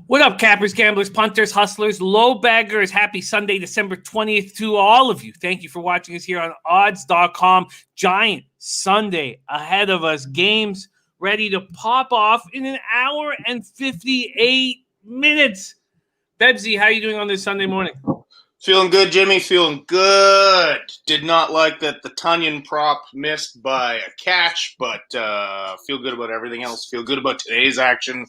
What up, cappers, gamblers, punters, hustlers, low baggers? Happy Sunday, December 20th to all of you. Thank you for watching us here on odds.com. Giant Sunday ahead of us. Games ready to pop off in an hour and 58 minutes. Bebsy, how are you doing on this Sunday morning? Feeling good, Jimmy. Feeling good. Did not like that the Tunyon prop missed by a catch, but feel good about everything else. Feel good about today's action.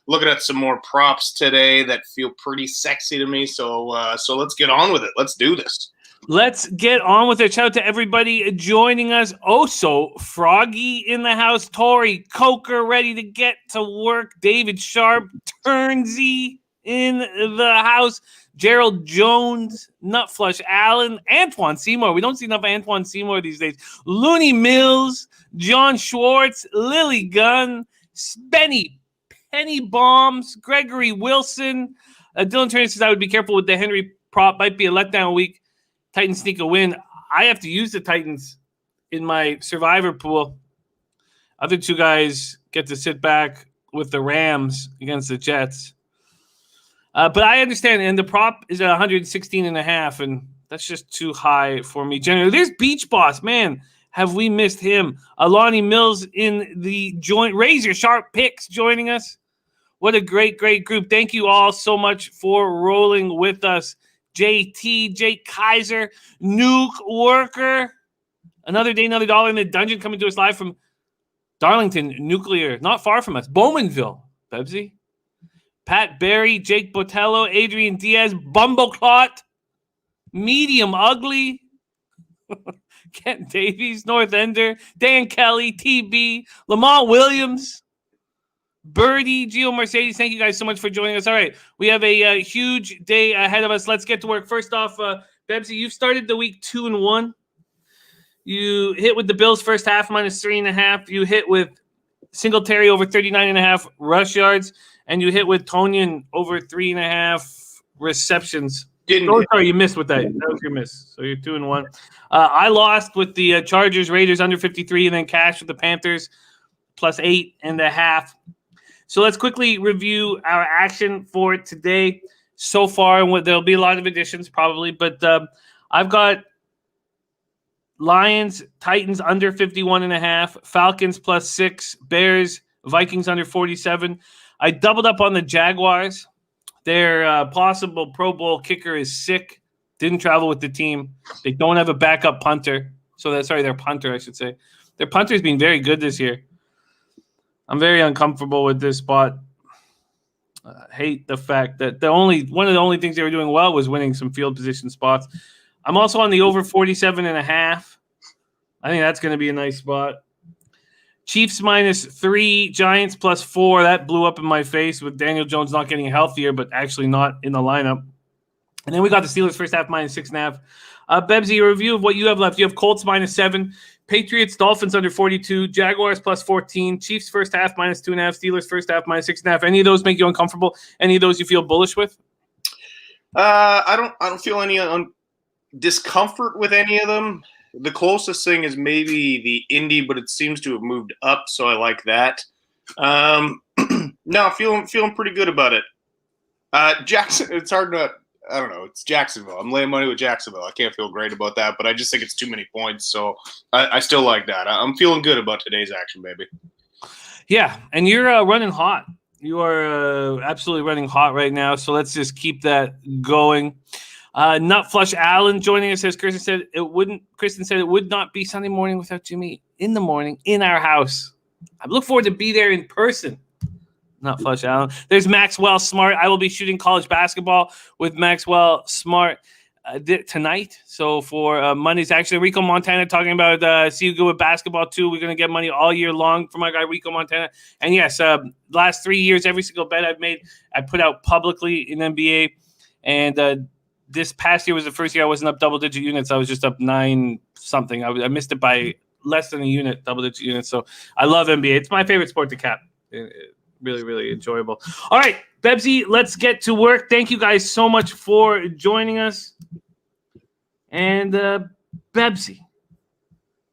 Looking at some more props today that feel pretty sexy to me. So let's get on with it. Let's do this. Let's get on with it. Shout out to everybody joining us. Also, Froggy in the house. Tori Coker ready to get to work. David Sharp, Turnsy in the house. Gerald Jones, Nutflush Allen, Antoine Seymour. We don't see enough Antoine Seymour these days. Looney Mills, John Schwartz, Lily Gunn, Benny Penny Bombs, Gregory Wilson. Dylan Turner says I would be careful with the Henry prop. Might be a letdown week. Titans sneak a win. I have to use the Titans in my survivor pool. Other two guys get to sit back with the Rams against the Jets. But I understand, and the prop is at 116.5, and that's just too high for me. Generally, there's Beach Boss. Man, have we missed him? Alani Mills in the joint. Razor Sharp Picks joining us. What a great, great group. Thank you all so much for rolling with us. JT, Jake Kaiser, Nuke Worker. Another day, another dollar in the dungeon, coming to us live from Darlington Nuclear, not far from us. Bowmanville, Bebsy. Pat Berry, Jake Botello, Adrian Diaz, Bumbleclot, Medium Ugly, Kent Davies, North Ender, Dan Kelly, TB, Lamont Williams, Birdie, Gio Mercedes. Thank you guys so much for joining us. All right, we have a huge day ahead of us. Let's get to work. First off, Bebsy, you've started the week 2-1. You hit with the Bills first half -3.5. You hit with Singletary over 39.5 rush yards. And you hit with Tonyan over 3.5 receptions. Sorry, you missed with that. That was your miss. So you're 2-1. I lost with the Chargers, Raiders under 53, and then cash with the Panthers +8.5. So let's quickly review our action for today. So far, there'll be a lot of additions probably, but I've got Lions, Titans under 51.5, Falcons +6, Bears, Vikings under 47. I doubled up on the Jaguars. Their possible Pro Bowl kicker is sick. Didn't travel with the team. They don't have a backup punter. Their punter, I should say. Their punter's been very good this year. I'm very uncomfortable with this spot. I hate the fact that one of the only things they were doing well was winning some field position spots. I'm also on the over 47.5. I think that's going to be a nice spot. Chiefs -3, Giants +4. That blew up in my face with Daniel Jones not getting healthier, but actually not in the lineup. And then we got the Steelers first half -6.5. Bebsy, a review of what you have left. You have Colts -7, Patriots, Dolphins under 42, Jaguars +14, Chiefs first half -2.5, Steelers first half -6.5. Any of those make you uncomfortable? Any of those you feel bullish with? I don't feel any discomfort with any of them. The closest thing is maybe the Indy, but it seems to have moved up, so I like that. No, feeling pretty good about it. Jackson, it's hard to, I don't know, it's Jacksonville. I'm laying money with Jacksonville. I can't feel great about that, but I just think it's too many points, so I still like that. I'm feeling good about today's action, baby. Yeah, and you're running hot. You are absolutely running hot right now, so let's just keep that going. Nutflush Allen joining us, as Kristen said it would not be Sunday morning without Jimmy in the morning in our house. I look forward to be there in person. Nutflush Allen. There's Maxwell Smart. I will be shooting college basketball with Maxwell Smart tonight. So for Monday's action, Rico Montana talking about see you good with basketball too. We're going to get money all year long from my guy Rico Montana. And yes, last 3 years, every single bet I've made, I put out publicly in NBA. And this past year was the first year I wasn't up double-digit units. I was just up 9 something. I missed it by less than a unit, double-digit units. So I love NBA. It's my favorite sport to cap. Really, really enjoyable. All right, Bebsy, let's get to work. Thank you guys so much for joining us. And Bebsy,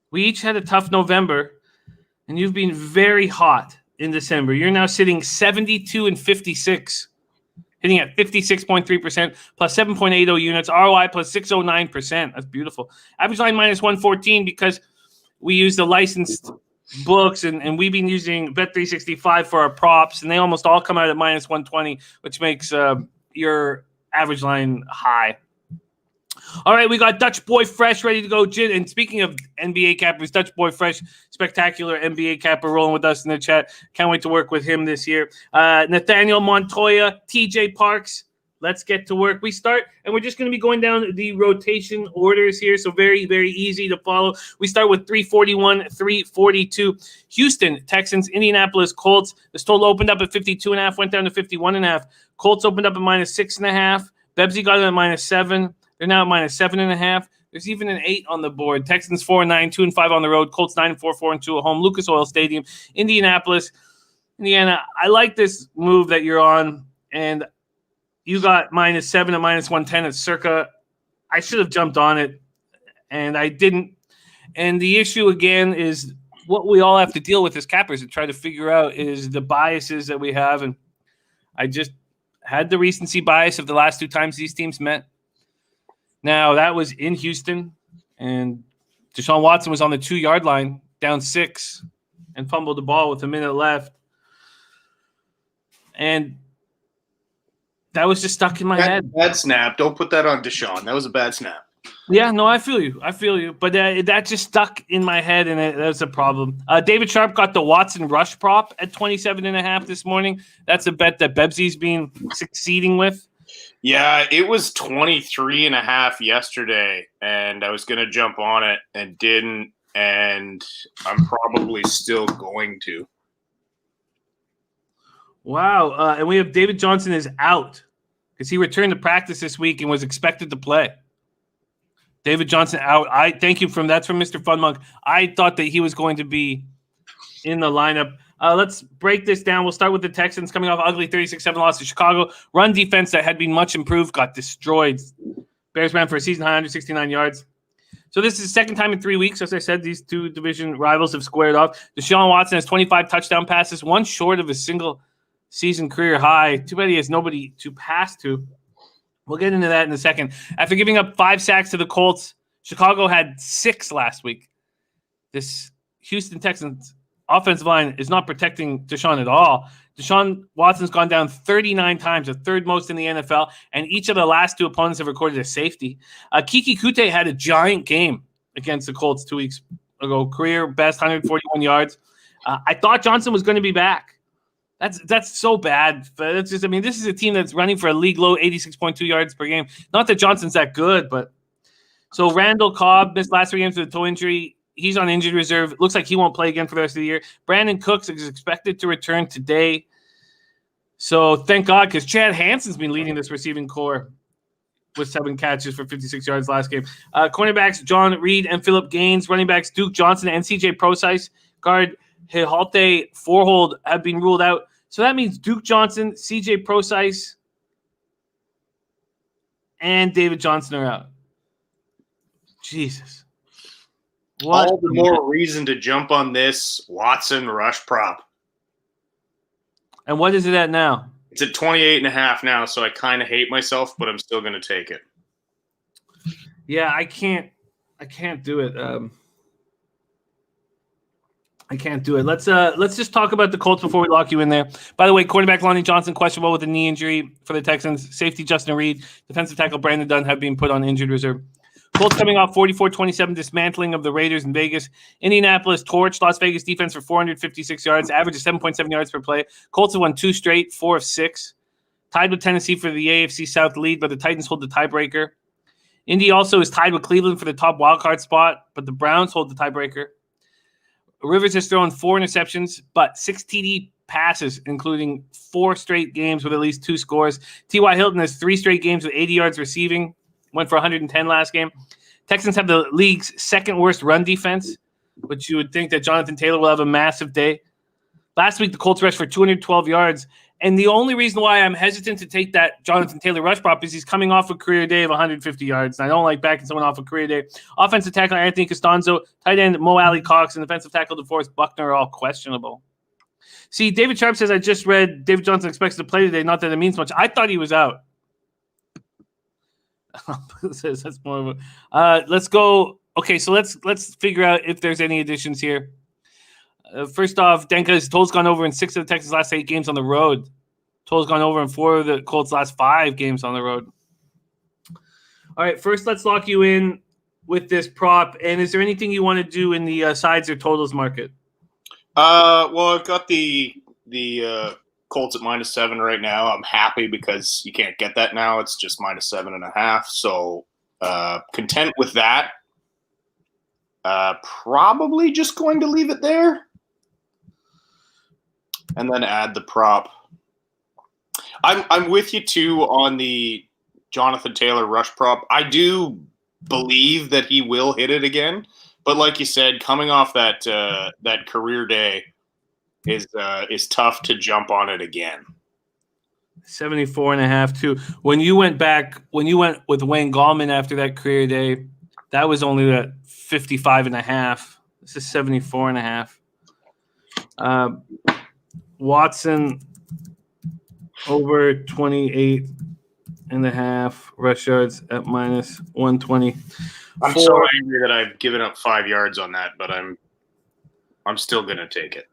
we each had a tough November, and you've been very hot in December. You're now sitting 72-56, hitting at 56.3%, plus 7.80 units, ROI plus 609%. That's beautiful. Average line minus 114 because we use the licensed books, and we've been using Bet365 for our props, and they almost all come out at minus 120, which makes your average line high. All right, we got Dutch Boy Fresh ready to go. And speaking of NBA cappers, Dutch Boy Fresh, spectacular NBA capper, rolling with us in the chat. Can't wait to work with him this year. Nathaniel Montoya, TJ Parks. Let's get to work. We start, and we're just going to be going down the rotation orders here, so very, very easy to follow. We start with 341, 342. Houston, Texans, Indianapolis, Colts. This total opened up at 52.5, went down to 51.5. Colts opened up at minus 6.5. Bebsy got it at minus 7. They're now at minus 7.5. There's even an 8 on the board. Texans 4-9, 2-5 on the road. Colts 9-4, 4-2 at home. Lucas Oil Stadium, Indianapolis, Indiana. I like this move that you're on, and you got minus 7 at minus 110 at circa. I should have jumped on it, and I didn't. And the issue again is what we all have to deal with as cappers and try to figure out is the biases that we have. And I just had the recency bias of the last 2 times these teams met. Now, that was in Houston, and Deshaun Watson was on the 2-yard line, down 6, and fumbled the ball with a minute left. And that was just stuck in my head. Bad snap. Don't put that on Deshaun. That was a bad snap. Yeah, no, I feel you. But that just stuck in my head, and that's a problem. David Sharp got the Watson rush prop at 27.5 this morning. That's a bet that Bebsy's been succeeding with. Yeah, it was 23.5 yesterday, and I was going to jump on it and didn't, and I'm probably still going to. Wow. And we have David Johnson is out because he returned to practice this week and was expected to play. David Johnson out. I thank you that's from Mr. Funmonk. I thought that he was going to be in the lineup. Let's break this down. We'll start with the Texans coming off ugly 36-7 loss to Chicago. Run defense that had been much improved got destroyed. Bears ran for a season high 169 yards. So this is the second time in 3 weeks. As I said, these 2 division rivals have squared off. Deshaun Watson has 25 touchdown passes, 1 short of a single season career high. Too bad he has nobody to pass to. We'll get into that in a second. After giving up 5 sacks to the Colts, Chicago had 6 last week. This Houston Texans offensive line is not protecting Deshaun at all. Deshaun Watson's gone down 39 times, the 3rd most in the NFL, and each of the last 2 opponents have recorded a safety. Kiki Kute had a giant game against the Colts 2 weeks ago. Career best, 141 yards. I thought Johnson was going to be back. That's so bad. But it's just, this is a team that's running for a league low 86.2 yards per game. Not that Johnson's that good, but so Randall Cobb missed last 3 games with a toe injury. He's on injured reserve. It looks like he won't play again for the rest of the year. Brandon Cooks is expected to return today. So thank God, because Chad Hansen's been leading this receiving core with 7 catches for 56 yards last game. Cornerbacks John Reed and Phillip Gaines. Running backs Duke Johnson and CJ Prosise. Guard Hihalte Forhold have been ruled out. So that means Duke Johnson, CJ Prosise, and David Johnson are out. Jesus. What? All the more reason to jump on this Watson rush prop. And what is it at now? It's at 28.5 now, so I kind of hate myself, but I'm still going to take it. Yeah, I can't do it. I can't do it. Let's just talk about the Colts before we lock you in there. By the way, quarterback Lonnie Johnson questionable with a knee injury for the Texans. Safety Justin Reed, defensive tackle Brandon Dunn have been put on injured reserve. Colts coming off 44-27 dismantling of the Raiders in Vegas. Indianapolis torched Las Vegas defense for 456 yards, average of 7.7 yards per play. Colts have won 2 straight, 4 of 6. Tied with Tennessee for the AFC South lead, but the Titans hold the tiebreaker. Indy also is tied with Cleveland for the top wildcard spot, but the Browns hold the tiebreaker. Rivers has thrown 4 interceptions, but 6 TD passes, including 4 straight games with at least 2 scores. T.Y. Hilton has 3 straight games with 80 yards receiving. Went for 110 last game. Texans have the league's 2nd worst run defense, which you would think that Jonathan Taylor will have a massive day. Last week, the Colts rushed for 212 yards. And the only reason why I'm hesitant to take that Jonathan Taylor rush prop is he's coming off a career day of 150 yards. And I don't like backing someone off a career day. Offensive tackle Anthony Costanzo, tight end Mo Alley Cox, and defensive tackle DeForest Buckner are all questionable. See, David Sharp says, I just read David Johnson expects to play today. Not that it means much. I thought he was out. That's more of a, let's go. Okay, so let's figure out if there's any additions here. First off, Denka's total's gone over in 6 of the Texans' last 8 games on the road. Total's gone over in 4 of the Colts' last 5 games on the road. All right, first let's lock you in with this prop. And is there anything you want to do in the sides or totals market? Well, I've got the Colts at -7 right now. I'm happy because you can't get that now. It's just -7.5. So content with that. Probably just going to leave it there. And then add the prop. I'm with you too on the Jonathan Taylor rush prop. I do believe that he will hit it again, but like you said, coming off that career day is tough to jump on it again. 74.5 too. When you went with Wayne Gallman after that career day, that was only at 55.5. This is 74.5. Watson over 28.5 rush yards at -120. I'm so angry that I've given up 5 yards on that, but I'm still gonna take it.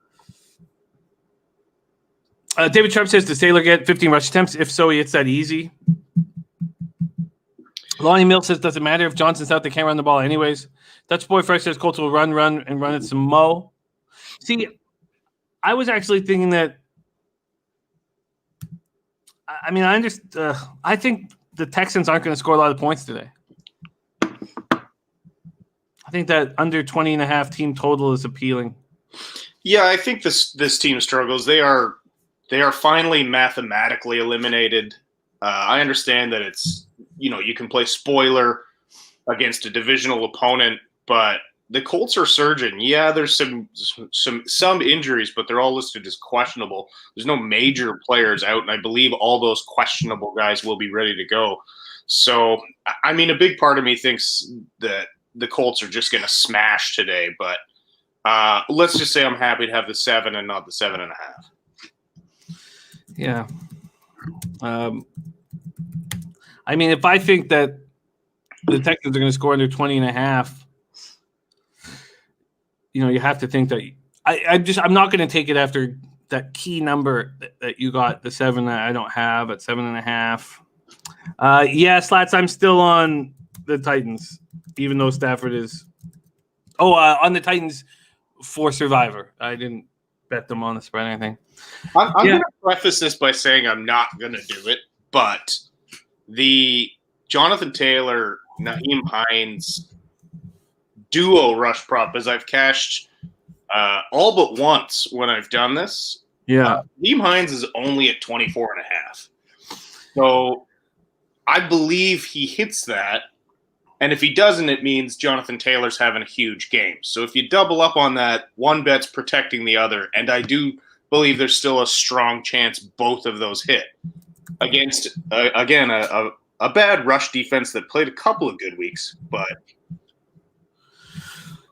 David Sharp says, does Taylor get 15 rush attempts? If so, he hits that easy. Lonnie Mill says, doesn't matter if Johnson's out, they can't run the ball anyways. Dutch Boy Fresh says Colts will run it some mo. See, I was actually thinking that. I mean, I think the Texans aren't going to score a lot of points today. I think that under 20.5 team total is appealing. Yeah, I think this team struggles. They are finally mathematically eliminated. I understand that it's, you can play spoiler against a divisional opponent, but the Colts are surging. Yeah, there's some injuries, but they're all listed as questionable. There's no major players out, and I believe all those questionable guys will be ready to go. So, I mean, a big part of me thinks that the Colts are just going to smash today, but let's just say I'm happy to have the 7 and not the 7.5. Yeah. I mean, if I think that the Texans are going to score under 20.5, you have to think that I'm not going to take it after that key number that you got, the 7 that I don't have at 7.5. Yeah, Slats, I'm still on the Titans, even though Stafford is on the Titans for Survivor. I didn't bet them on the spread or anything. I'm going to preface this by saying I'm not going to do it, but the Jonathan Taylor, Nyheim Hines duo rush prop, as I've cashed all but once when I've done this. Yeah. Nyheim Hines is only at 24.5. So I believe he hits that. And if he doesn't, it means Jonathan Taylor's having a huge game. So if you double up on that, one bet's protecting the other. And I do believe there's still a strong chance both of those hit against, again, a bad rush defense that played a couple of good weeks. But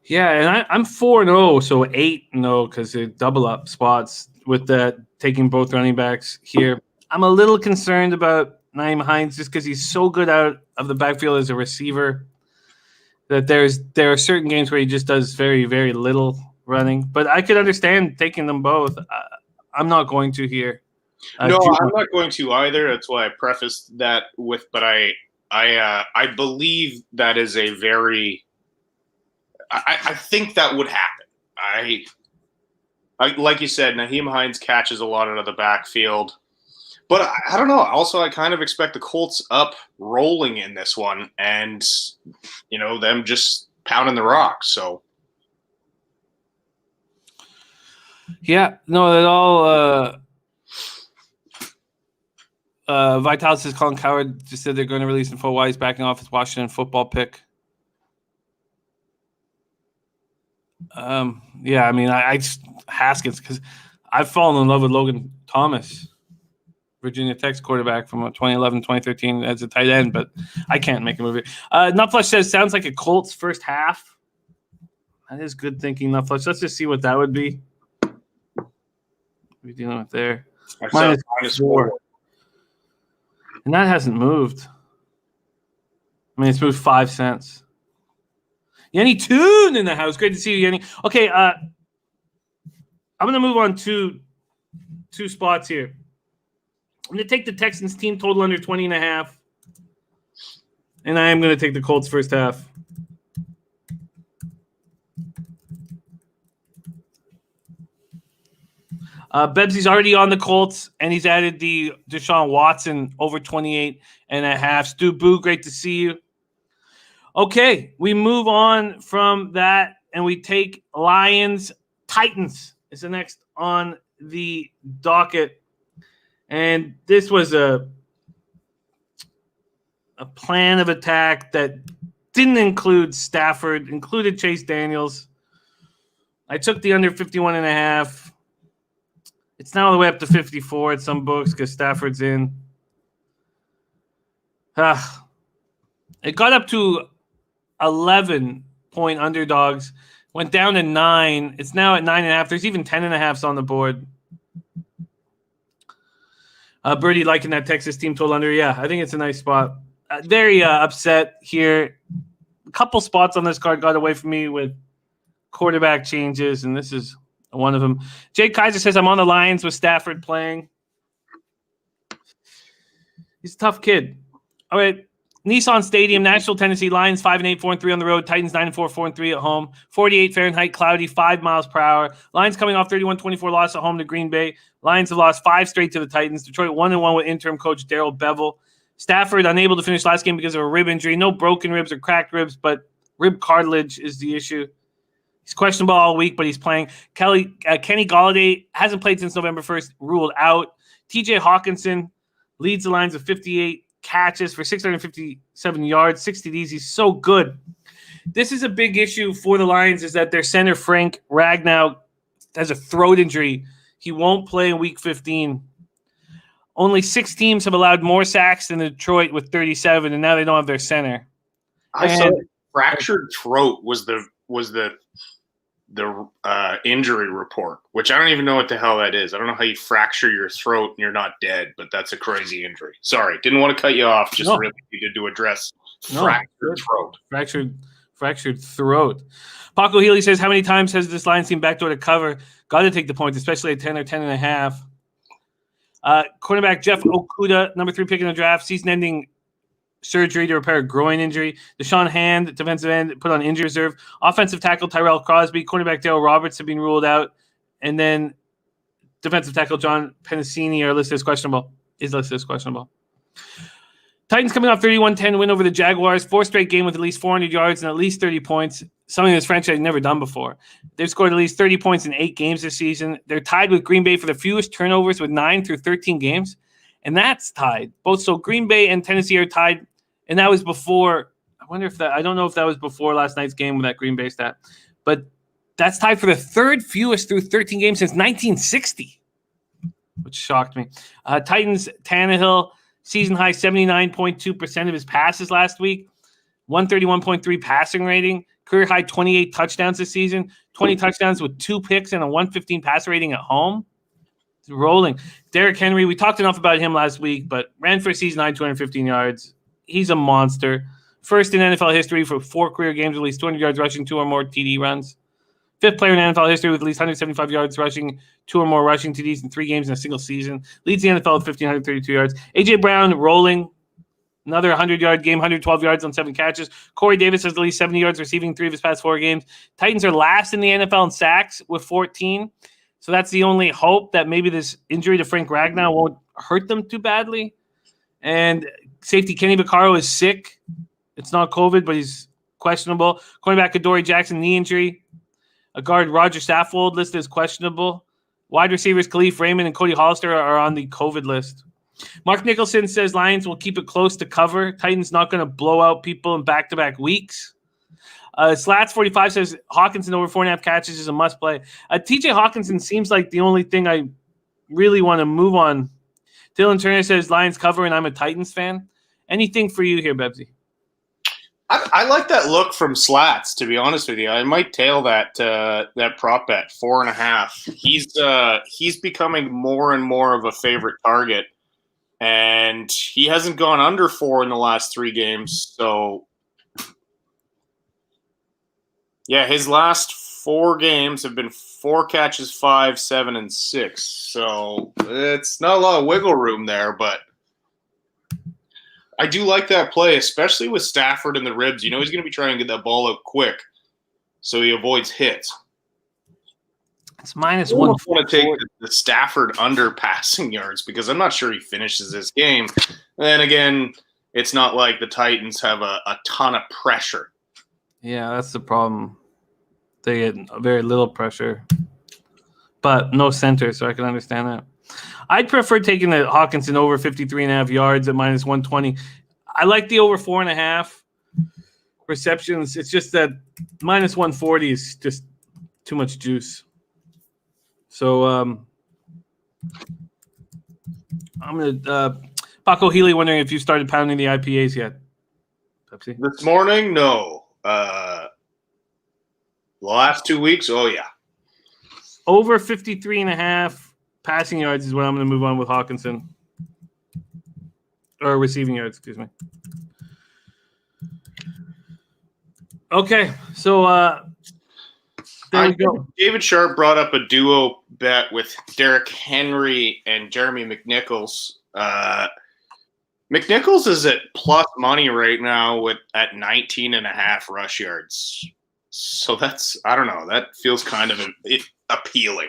yeah, and I'm 4-0, so 8-0 because they double up spots with that, taking both running backs here. I'm a little concerned about Nyheim Hines just because he's so good out of the backfield as a receiver that there are certain games where he just does very, very little running. But I could understand taking them both. I'm not going to here. No, I'm not going to either. That's why I prefaced that with. But I believe that is a very. I think that would happen. I like you said, Nyheim Hines catches a lot out of the backfield. But I don't know. Also, I kind of expect the Colts up rolling in this one and, them just pounding the rock. So, yeah, no, that all. Vitalis says Colin Coward just said they're going to release info why he's backing off his Washington football pick. Yeah, I mean, I just Haskins because I've fallen in love with Logan Thomas. Virginia Tech's quarterback from 2011, 2013 as a tight end, but I can't make a movie. Nutflush says, sounds like a Colts first half. That is good thinking, Nutflush. Let's just see what that would be. we're dealing with there. Minus four. And that hasn't moved. I mean, it's moved 5 cents. Yenny Toon in the house. Great to see you, Yenny. Okay, I'm going to move on to two spots here. I'm going to take the Texans team total under 20.5. And I am going to take the Colts first half. Bebsy's already on the Colts, and he's added the Deshaun Watson over 28.5. Stu Boo, great to see you. Okay, we move on from that, and we take Lions. Titans is the next on the docket. And this was a plan of attack that didn't include Stafford, included Chase Daniels. I took the under 51.5. It's now all the way up to 54 at some books because Stafford's in. It got up to 11-point underdogs, went down to 9. It's now at 9.5. There's even 10.5s on the board. Birdie liking that Texas team total under. Yeah, I think it's a nice spot. Very upset here. A couple spots on this card got away from me with quarterback changes, and this is one of them. Jake Kaiser says, I'm on the Lions with Stafford playing. He's a tough kid. All right. Nissan Stadium, Nashville, Tennessee. Lions 5-8, 4-3 on the road. Titans 9-4, 4-3 at home. 48 Fahrenheit, cloudy, 5 miles per hour. Lions coming off 31-24 loss at home to Green Bay. Lions have lost 5 straight to the Titans. Detroit 1-1 with interim coach Darrell Bevel. Stafford unable to finish last game because of a rib injury. No broken ribs or cracked ribs, but rib cartilage is the issue. He's questionable all week, but he's playing. Kenny Golladay hasn't played since November 1st, ruled out. TJ Hawkinson leads the Lions with 58 catches for 657 yards, 6 TDs. He's so good. This is a big issue for the Lions, is that their center, Frank Ragnow, has a throat injury. He won't play in Week 15. Only 6 teams have allowed more sacks than Detroit with 37, and now they don't have their center. I saw fractured throat was the injury report, which I don't even know what the hell that is. I don't know how you fracture your throat and you're not dead, but that's a crazy injury. Sorry, didn't want to cut you off. Just really needed to address fractured throat. Fractured throat. Paco Healy says, how many times has this Lions team backdoor to cover? Got to take the points, especially at 10 or 10.5. Cornerback Jeff Okudah, number 3 pick in the draft, season-ending surgery to repair a groin injury. Deshaun Hand, defensive end, put on injury reserve. Offensive tackle Tyrell Crosby. Cornerback Darryl Roberts have been ruled out. And then defensive tackle John Pennicini is listed as questionable. Titans coming off 31-10 win over the Jaguars. 4 straight game with at least 400 yards and at least 30 points. Something this franchise has never done before. They've scored at least 30 points in 8 games this season. They're tied with Green Bay for the fewest turnovers with 9 through 13 games. And that's tied. So Green Bay and Tennessee are tied. And that was before. I don't know if that was before last night's game with that Green Bay stat. But that's tied for the 3rd fewest through 13 games since 1960, which shocked me. Titans, Tannehill, season high 79.2% of his passes last week. 131.3 passing rating. Career high 28 touchdowns this season. 20 touchdowns with 2 picks and a 115 passer rating at home. It's rolling. Derrick Henry, we talked enough about him last week, but ran for a season high 215 yards. He's a monster. First in NFL history for 4 career games with at least 200 yards rushing, 2 or more TD runs. 5th player in NFL history with at least 175 yards rushing, 2 or more rushing TDs in 3 games in a single season. Leads the NFL with 1,532 yards. A.J. Brown rolling. Another 100-yard game, 112 yards on 7 catches. Corey Davis has at least 70 yards receiving 3 of his past 4 games. Titans are last in the NFL in sacks with 14. So that's the only hope that maybe this injury to Frank Ragnow won't hurt them too badly. And safety Kenny Vaccaro is sick. It's not COVID, but he's questionable. Cornerback Adoree Jackson, knee injury. A guard, Roger Saffold, listed as questionable. Wide receivers Khalif Raymond and Cody Hollister are on the COVID list. Mark Nicholson says Lions will keep it close to cover. Titans not going to blow out people in back-to-back weeks. Slats45 says Hawkinson over 4.5 catches is a must-play. TJ Hawkinson seems like the only thing I really want to move on. Dylan Turner says Lions cover, and I'm a Titans fan. Anything for you here, Bebsy? I like that look from Slats, to be honest with you. I might tail that prop bet 4.5. He's becoming more and more of a favorite target, and he hasn't gone under 4 in the last 3 games. So, yeah, his last 4 games have been 4 catches, 5, 7, and 6. So it's not a lot of wiggle room there, but I do like that play, especially with Stafford and the ribs. You know he's going to be trying to get that ball out quick, so he avoids hits. It's minus I one. I want to take the Stafford under passing yards because I'm not sure he finishes this game. And then again, it's not like the Titans have a ton of pressure. Yeah, that's the problem. They get very little pressure, but no center, so I can understand that. I'd prefer taking the Hawkinson over 53.5 yards at minus 120. I like the over 4.5 receptions. It's just that minus 140 is just too much juice. So I'm going to Paco Healy wondering if you started pounding the IPAs yet. Pepsi? This morning, no. The last 2 weeks, oh, yeah. Over 53.5 passing yards is what I'm going to move on with Hawkinson. Or receiving yards, excuse me. Okay, so there we go. David Sharp brought up a duo bet with Derrick Henry and Jeremy McNichols. McNichols is at plus money right now at 19.5 rush yards. So that's, I don't know, that feels kind of appealing.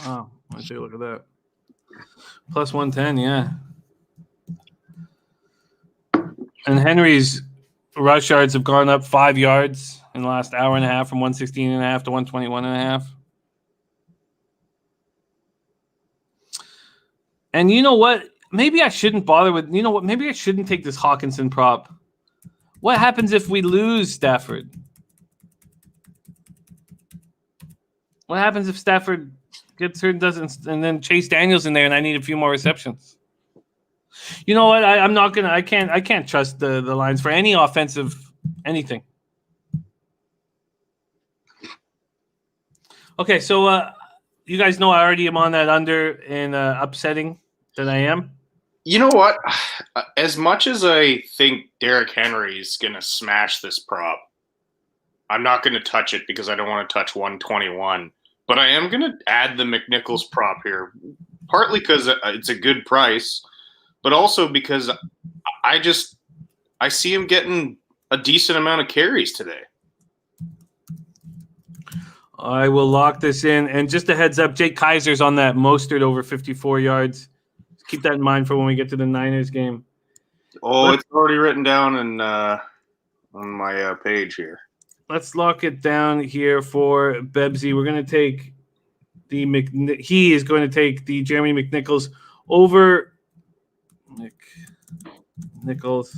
Oh, let's take a look at that. Plus 110, yeah. And Henry's rush yards have gone up 5 yards in the last hour and a half from 116.5 to 121.5. And you know what? Maybe I shouldn't bother with, you know what? Maybe I shouldn't take this Hawkinson prop. What happens if we lose Stafford? What happens if Stafford gets hurt and doesn't, and then Chase Daniel's in there and I need a few more receptions? You know what? I'm not gonna. I can't trust the lines for any offensive anything. Okay, so you guys know I already am on that under and upsetting that I am. You know what? As much as I think Derrick Henry is gonna smash this prop, I'm not gonna touch it because I don't want to touch 121. But I am gonna add the McNichols prop here, partly because it's a good price, but also because I see him getting a decent amount of carries today. I will lock this in. And just a heads up, Jake Kaiser's on that Mostert over 54 yards. Keep that in mind for when we get to the Niners game. Oh, it's already written down on my page here. Let's lock it down here for Bebsy. We're going to take he is going to take the Jeremy McNichols over McNichols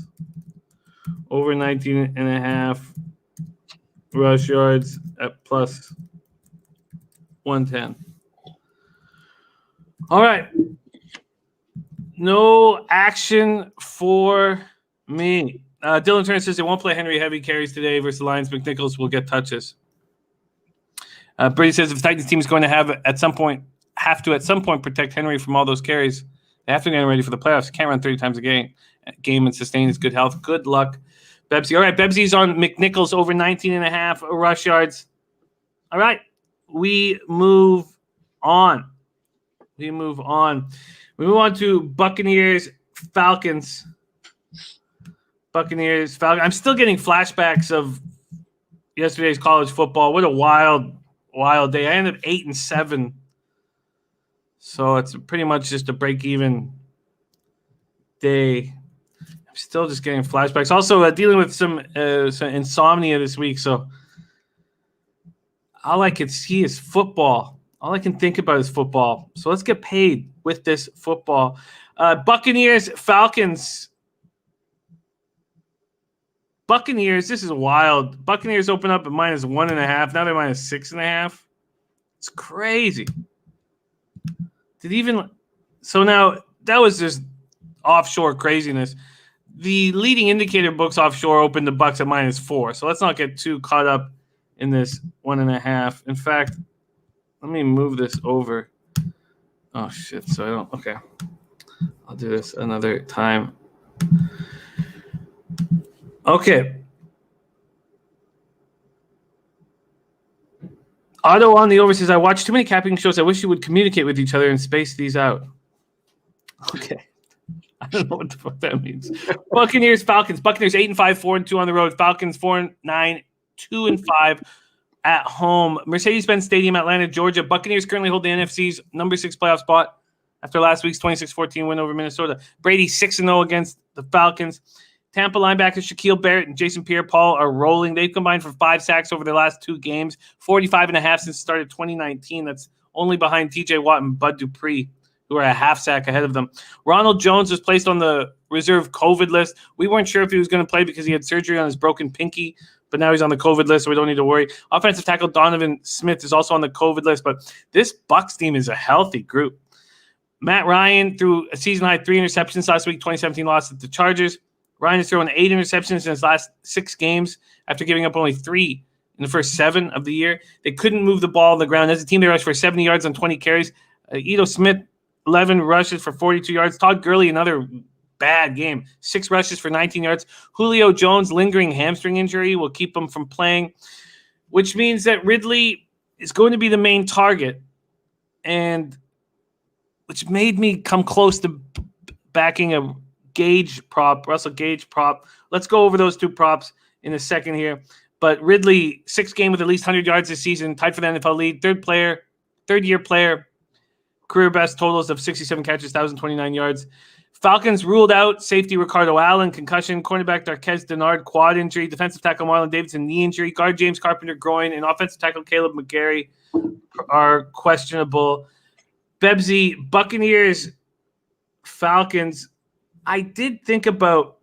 over 19.5 rush yards at plus 110. All right. No action for me. Dylan Turner says they won't play Henry heavy carries today versus the Lions. McNichols will get touches. Brady says if the Titans team is going to have to at some point protect Henry from all those carries, they have to get him ready for the playoffs. Can't run 30 times a game and sustain his good health. Good luck, Bebsy. All right, Bebsy's on McNichols over 19.5 rush yards. All right, we move on. We move on to Buccaneers, Falcons. Buccaneers, Falcons. I'm still getting flashbacks of yesterday's college football. What a wild day. I ended up 8-7. So it's pretty much just a break-even day. I'm still just getting flashbacks. Also, dealing with some insomnia this week. So all I can see is football. All I can think about is football. So let's get paid with this football. Buccaneers, Falcons. Buccaneers, this is wild. Buccaneers open up at minus 1.5. Now they're minus 6.5. It's crazy. So now that was just offshore craziness. the leading indicator books offshore opened the Bucks at -4. So let's not get too caught up in this 1.5. In fact, let me move this over. Oh, shit. So I don't. Okay. I'll do this another time. Okay. Otto on the over says, I watch too many capping shows. I wish you would communicate with each other and space these out. Okay. I don't know what the fuck that means. Buccaneers, Falcons. Buccaneers 8-5, 4-2 on the road. Falcons 4-9, 2-5 at home. Mercedes-Benz Stadium, Atlanta, Georgia. Buccaneers currently hold the NFC's number 6 playoff spot after last week's 26-14 win over Minnesota. Brady 6-0 against the Falcons. Tampa linebackers Shaquille Barrett and Jason Pierre-Paul are rolling. They've combined for 5 sacks over their last 2 games, 45.5 since the start of 2019. That's only behind TJ Watt and Bud Dupree, who are a half sack ahead of them. Ronald Jones was placed on the reserve COVID list. We weren't sure if he was going to play because he had surgery on his broken pinky, but now he's on the COVID list, so we don't need to worry. Offensive tackle Donovan Smith is also on the COVID list, but this Bucs team is a healthy group. Matt Ryan threw a season-high 3 interceptions last week, 2017 loss at the Chargers. Ryan has thrown 8 interceptions in his last 6 games after giving up only 3 in the first 7 of the year. They couldn't move the ball on the ground. As a team, they rushed for 70 yards on 20 carries. Ito Smith, 11 rushes for 42 yards. Todd Gurley, another bad game. 6 rushes for 19 yards. Julio Jones, lingering hamstring injury, will keep him from playing, which means that Ridley is going to be the main target, and which made me come close to backing a Russell Gage prop. Let's go over those 2 props in a second here. But Ridley, 6th game with at least 100 yards this season, tied for the NFL lead. Third-year player, career best totals of 67 catches, 1,029 yards. Falcons ruled out safety Ricardo Allen, concussion, cornerback Darquez Dennard, quad injury, defensive tackle Marlon Davidson, knee injury, guard James Carpenter, groin, and offensive tackle Caleb McGarry are questionable. Bebsy, Buccaneers, Falcons. I did think about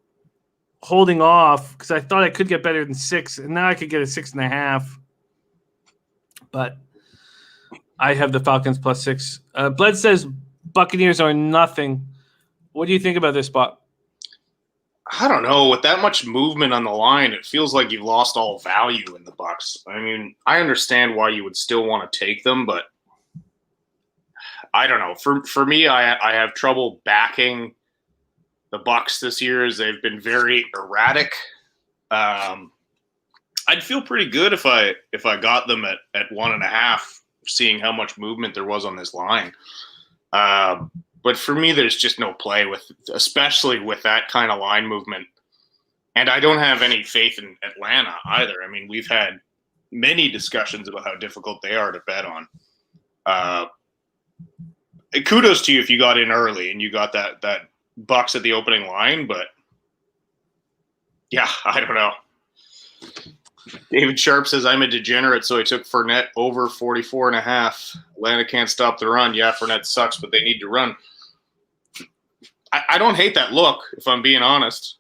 holding off because I thought I could get better than 6, and now I could get a 6.5. But I have the Falcons +6. Bled says Buccaneers are nothing. What do you think about this spot? I don't know. With that much movement on the line, it feels like you've lost all value in the Bucs. I mean, I understand why you would still want to take them, but I don't know. For me, I have trouble backing the Bucs this year as they've been very erratic. I'd feel pretty good if I got them at 1.5, seeing how much movement there was on this line. But for me, there's just no play especially with that kind of line movement. And I don't have any faith in Atlanta either. I mean, we've had many discussions about how difficult they are to bet on. Kudos to you if you got in early and you got that Bucks at the opening line, but yeah, I don't know. David Sharp says, I'm a degenerate, so I took Fournette over 44.5. Atlanta can't stop the run. Yeah, Fournette sucks, but they need to run. I don't hate that look, if I'm being honest.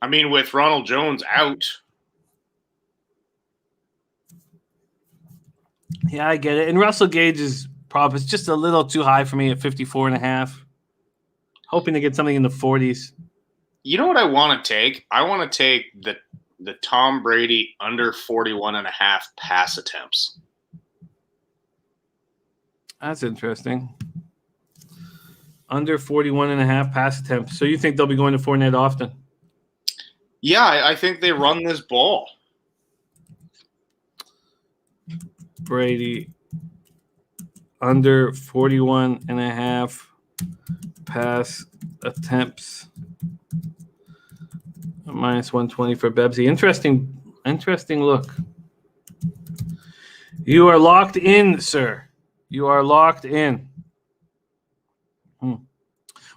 I mean, with Ronald Jones out. Yeah, I get it. And Russell Gage's prop is just a little too high for me at 54.5. Hoping to get something in the 40s. You know what I want to take? I want to take the Tom Brady under 41.5 pass attempts. That's interesting. Under 41.5 pass attempts. So you think they'll be going to Fournette often? Yeah, I think they run this ball. Brady under 41.5 pass attempts. -120 for Bebsy. Interesting look. You are locked in, sir. You are locked in.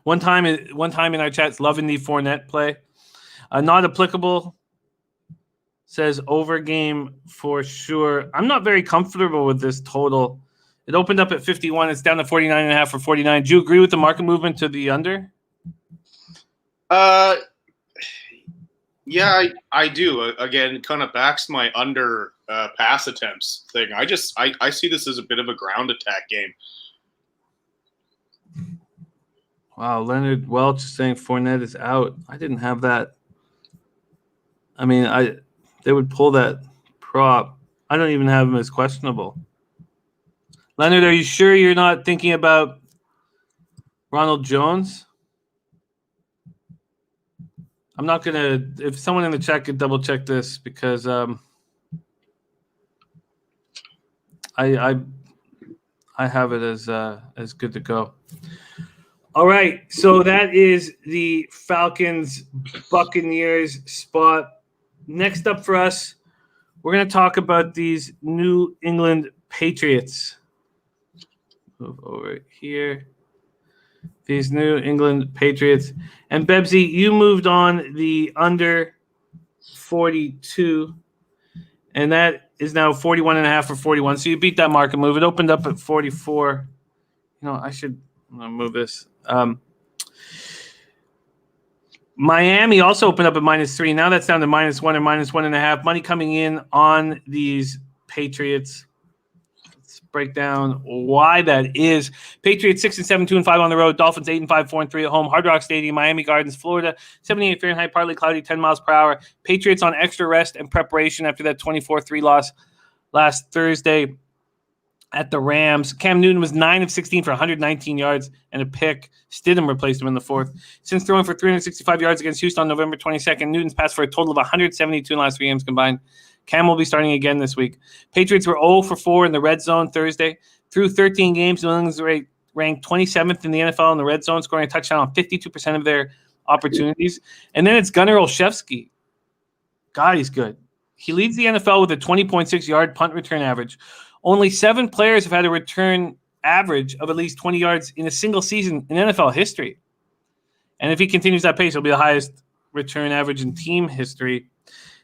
One time in our chats, loving the Fournette play. Not applicable. Says over game for sure. I'm not very comfortable with this total. It opened up at 51. It's down to 49.5 for 49. Do you agree with the market movement to the under? Yeah, I do. Again, kind of backs my under pass attempts thing. I see this as a bit of a ground attack game. Wow, Leonard Welch is saying Fournette is out. I didn't have that. I mean, they would pull that prop. I don't even have him as questionable. Leonard, are you sure you're not thinking about Ronald Jones? I'm not gonna. If someone in the chat could double check this, because I have it as good to go. All right, so that is the Falcons Buccaneers spot. Next up for us, we're going to talk about these New England Patriots. Move over here. These New England Patriots. And Bebsy, you moved on the under 42, and that is now 41.5 or 41. So you beat that market move. It opened up at 44. I'm going to move this. Miami also opened up at -3. Now that's down to -1 or -1.5. Money coming in on these Patriots. Let's break down why that is. Patriots 6-7, 2-5 on the road. Dolphins 8-5, 4-3 at home. Hard Rock Stadium, Miami Gardens, Florida. 78 Fahrenheit, partly cloudy, 10 miles per hour. Patriots on extra rest and preparation after that 24-3 loss last Thursday at the Rams. Cam Newton was 9 of 16 for 119 yards and a pick. Stidham replaced him in the fourth. Since throwing for 365 yards against Houston on November 22nd, Newton's passed for a total of 172 in the last 3 games combined. Cam will be starting again this week. Patriots were 0 for 4 in the red zone Thursday. Through 13 games, New England's ranked 27th in the NFL in the red zone, scoring a touchdown on 52% of their opportunities. And then it's Gunnar Olszewski. God, he's good. He leads the NFL with a 20.6 yard punt return average. Only 7 players have had a return average of at least 20 yards in a single season in NFL history. And if he continues that pace, it'll be the highest return average in team history.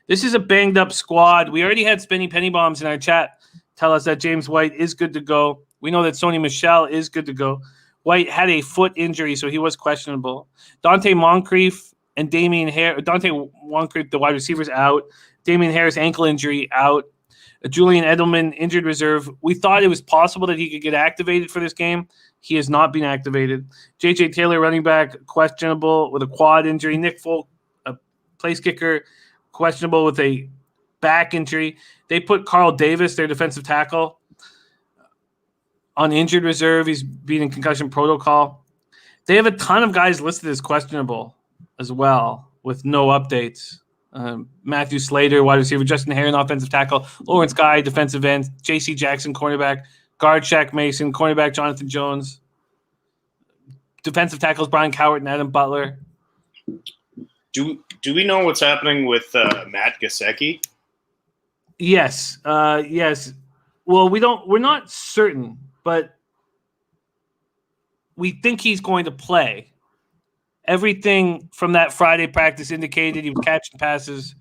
This is a banged-up squad. We already had Spenny Pennybombs in our chat tell us that James White is good to go. We know that Sony Michel is good to go. White had a foot injury, so he was questionable. Dante Moncrief and Damian Harris. Dante Moncrief, the wide receiver's out. Damian Harris, ankle injury, out. Julian Edelman, injured reserve. We thought it was possible that he could get activated for this game. He has not been activated. J.J. Taylor, running back, questionable with a quad injury. Nick Folk, a place kicker, questionable with a back injury. They put Carl Davis, their defensive tackle, on injured reserve. He's been in concussion protocol. They have a ton of guys listed as questionable as well with no updates. Matthew Slater, wide receiver. Justin Herron, offensive tackle. Lawrence Guy, defensive end. J.C. Jackson, cornerback. Guard Shaq Mason. Cornerback Jonathan Jones. Defensive tackles Brian Cowart and Adam Butler. Do we know what's happening with Matt Gesicki? Yes. Yes. Well, we're not certain, but we think he's going to play. Everything from that Friday practice indicated he was catching passes.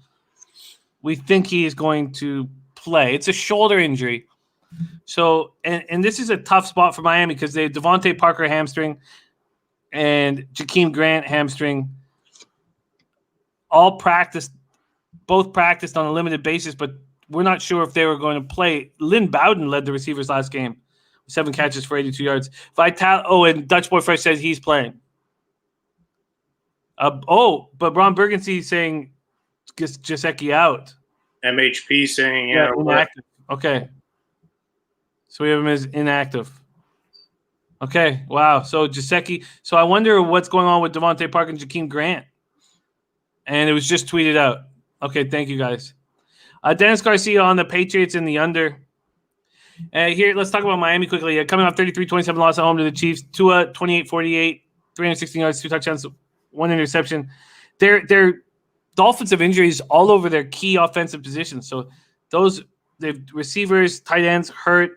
We think he is going to play. It's a shoulder injury. So, and this is a tough spot for Miami because they have Devontae Parker hamstring and Jakeem Grant hamstring. Both practiced on a limited basis, but we're not sure if they were going to play. Lynn Bowden led the receivers last game, 7 catches for 82 yards. And Dutch Boy Fresh says he's playing. But Ron Burgundy saying Gesicki out. MHP saying inactive. Okay. So we have him as inactive. Okay, wow. So Gesicki. So I wonder what's going on with Devontae Parker and Jakeem Grant. And it was just tweeted out. Okay, thank you guys. Dennis Garcia on the Patriots in the under. Here, let's talk about Miami quickly. Coming off 33-27 loss at home to the Chiefs. Tua 28-48, 316 yards, 2 touchdowns, 1 interception. Their Dolphins have injuries all over their key offensive positions. So the receivers, tight ends hurt.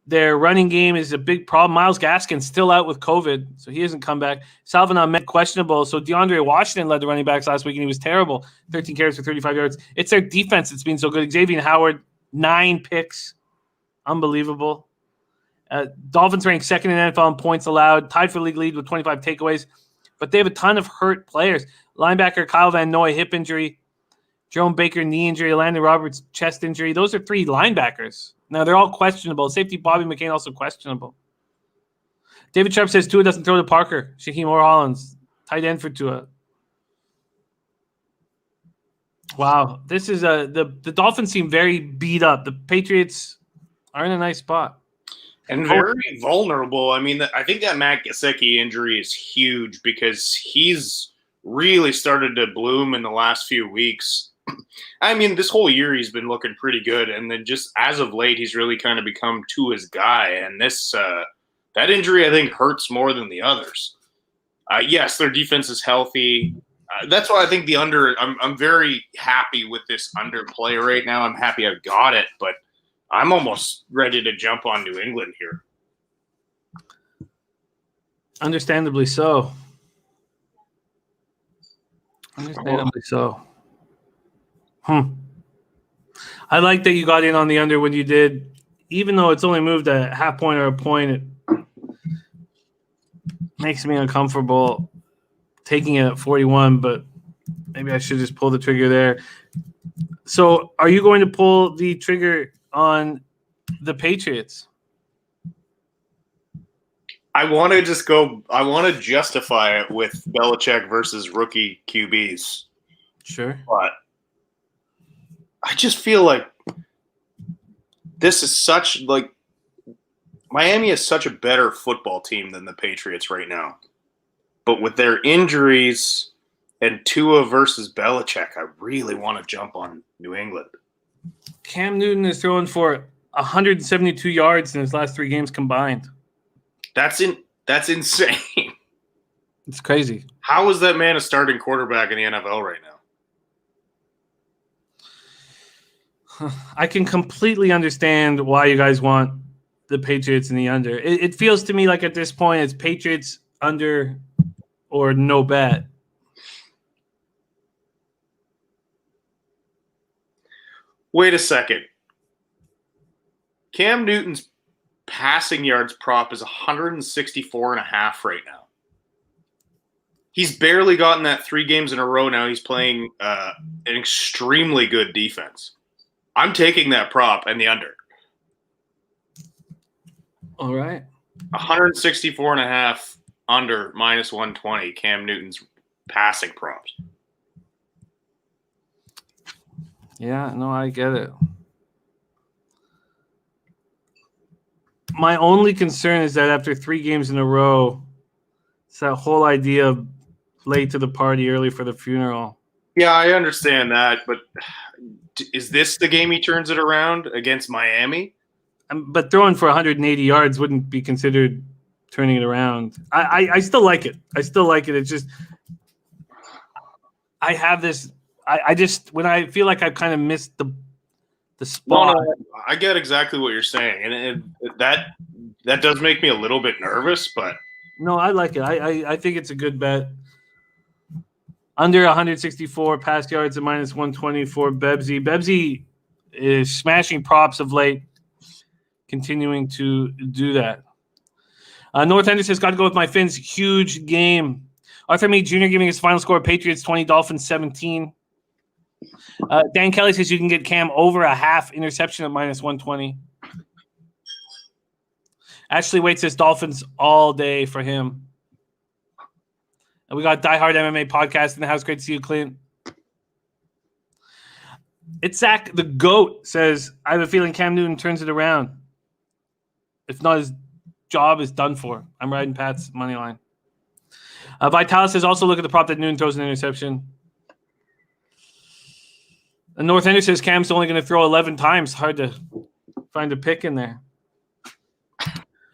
Their running game is a big problem. Myles Gaskin's still out with COVID, so he hasn't come back. Salvon Ahmed questionable. So DeAndre Washington led the running backs last week, and he was terrible. 13 carries for 35 yards. It's their defense that's been so good. Xavier Howard, 9 picks. Unbelievable. Dolphins ranked second in NFL in points allowed, tied for league lead with 25 takeaways. But they have a ton of hurt players. Linebacker Kyle Van Noy, hip injury. Jerome Baker, knee injury. Landon Roberts, chest injury. Those are 3 linebackers. Now, they're all questionable. Safety Bobby McCain also questionable. David Sharp says Tua doesn't throw to Parker. Shaheem Hollins, tight end for Tua. Wow, this is the Dolphins seem very beat up. The Patriots are in a nice spot and very vulnerable. I mean, I think that Matt Gesicki injury is huge because he's really started to bloom in the last few weeks. I mean, this whole year he's been looking pretty good, and then just as of late, he's really kind of become Tua's guy. And this that injury, I think, hurts more than the others. Yes, their defense is healthy. That's why I think the under. I'm very happy with this under play right now. I'm happy I got it, but I'm almost ready to jump on New England here. Understandably so. So. I like that you got in on the under when you did, even though it's only moved a half point or a point. It makes me uncomfortable taking it at 41, but maybe I should just pull the trigger there. So are you going to pull the trigger on the Patriots? I want to justify it with Belichick versus rookie QBs. Sure. But I just feel like this is Miami is such a better football team than the Patriots right now. But with their injuries and Tua versus Belichick, I really want to jump on New England. Cam Newton is throwing for 172 yards in his last 3 games combined. That's insane. It's crazy. How is that man a starting quarterback in the NFL right now? I can completely understand why you guys want the Patriots in the under. It feels to me like at this point it's Patriots under or no bet. Wait a second. Cam Newton's passing yards prop is 164.5 right now. He's barely gotten that 3 games in a row now. He's playing an extremely good defense. I'm taking that prop and the under. All right. 164.5 under minus 120, Cam Newton's passing props. Yeah, no, I get it. My only concern is that after 3 games in a row, it's that whole idea of late to the party, early for the funeral. Yeah, I understand that, but is this the game he turns it around against Miami? But throwing for 180 yards wouldn't be considered turning it around. I still like it. It's just I have this. I just when I feel like I've kind of missed the spot. No, I get exactly what you're saying, and that does make me a little bit nervous. But no, I like it. I think it's a good bet. Under 164 pass yards at minus 120 for Bebsy. Bebsy is smashing props of late, continuing to do that. North Ender says, got to go with my Finns. Huge game. Arthur Meade Jr. giving his final score, Patriots 20, Dolphins 17. Dan Kelly says you can get Cam over a half interception at minus 120. Ashley Waite says Dolphins all day for him. And we got Die Hard MMA podcast in the house. Great to see you, Clint. It's Zach the GOAT says, I have a feeling Cam Newton turns it around. If not, his job is done for. I'm riding Pat's money line. Vitalis says, also look at the prop that Newton throws an interception. And North Ender says Cam's only going to throw 11 times. Hard to find a pick in there.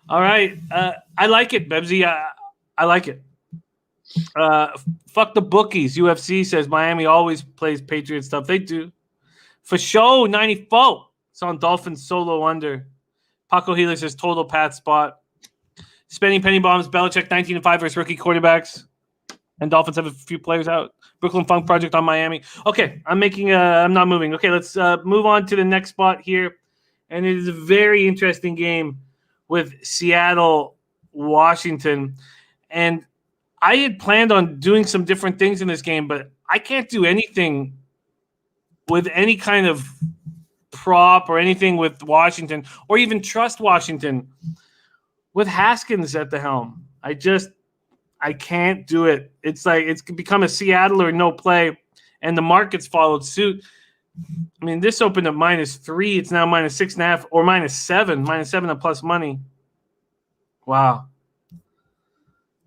All right. I like it, Bebsy. I like it. Fuck the bookies. UFC says Miami always plays Patriot stuff. They do. For show 94. It's on Dolphins solo under. Paco Healer says total Pat spot. Spending penny bombs. Belichick 19-5 versus rookie quarterbacks. And Dolphins have a few players out. Brooklyn Funk Project on Miami. Okay, I'm not moving. Okay, let's move on to the next spot here. And it is a very interesting game with Seattle, Washington. And I had planned on doing some different things in this game, but I can't do anything with any kind of prop or anything with Washington or even trust Washington with Haskins at the helm. I can't do it. It's like it's become a Seattle or no play, and the markets followed suit. I mean, this opened at -3. It's now -6.5 or -7. -7 at plus money. Wow.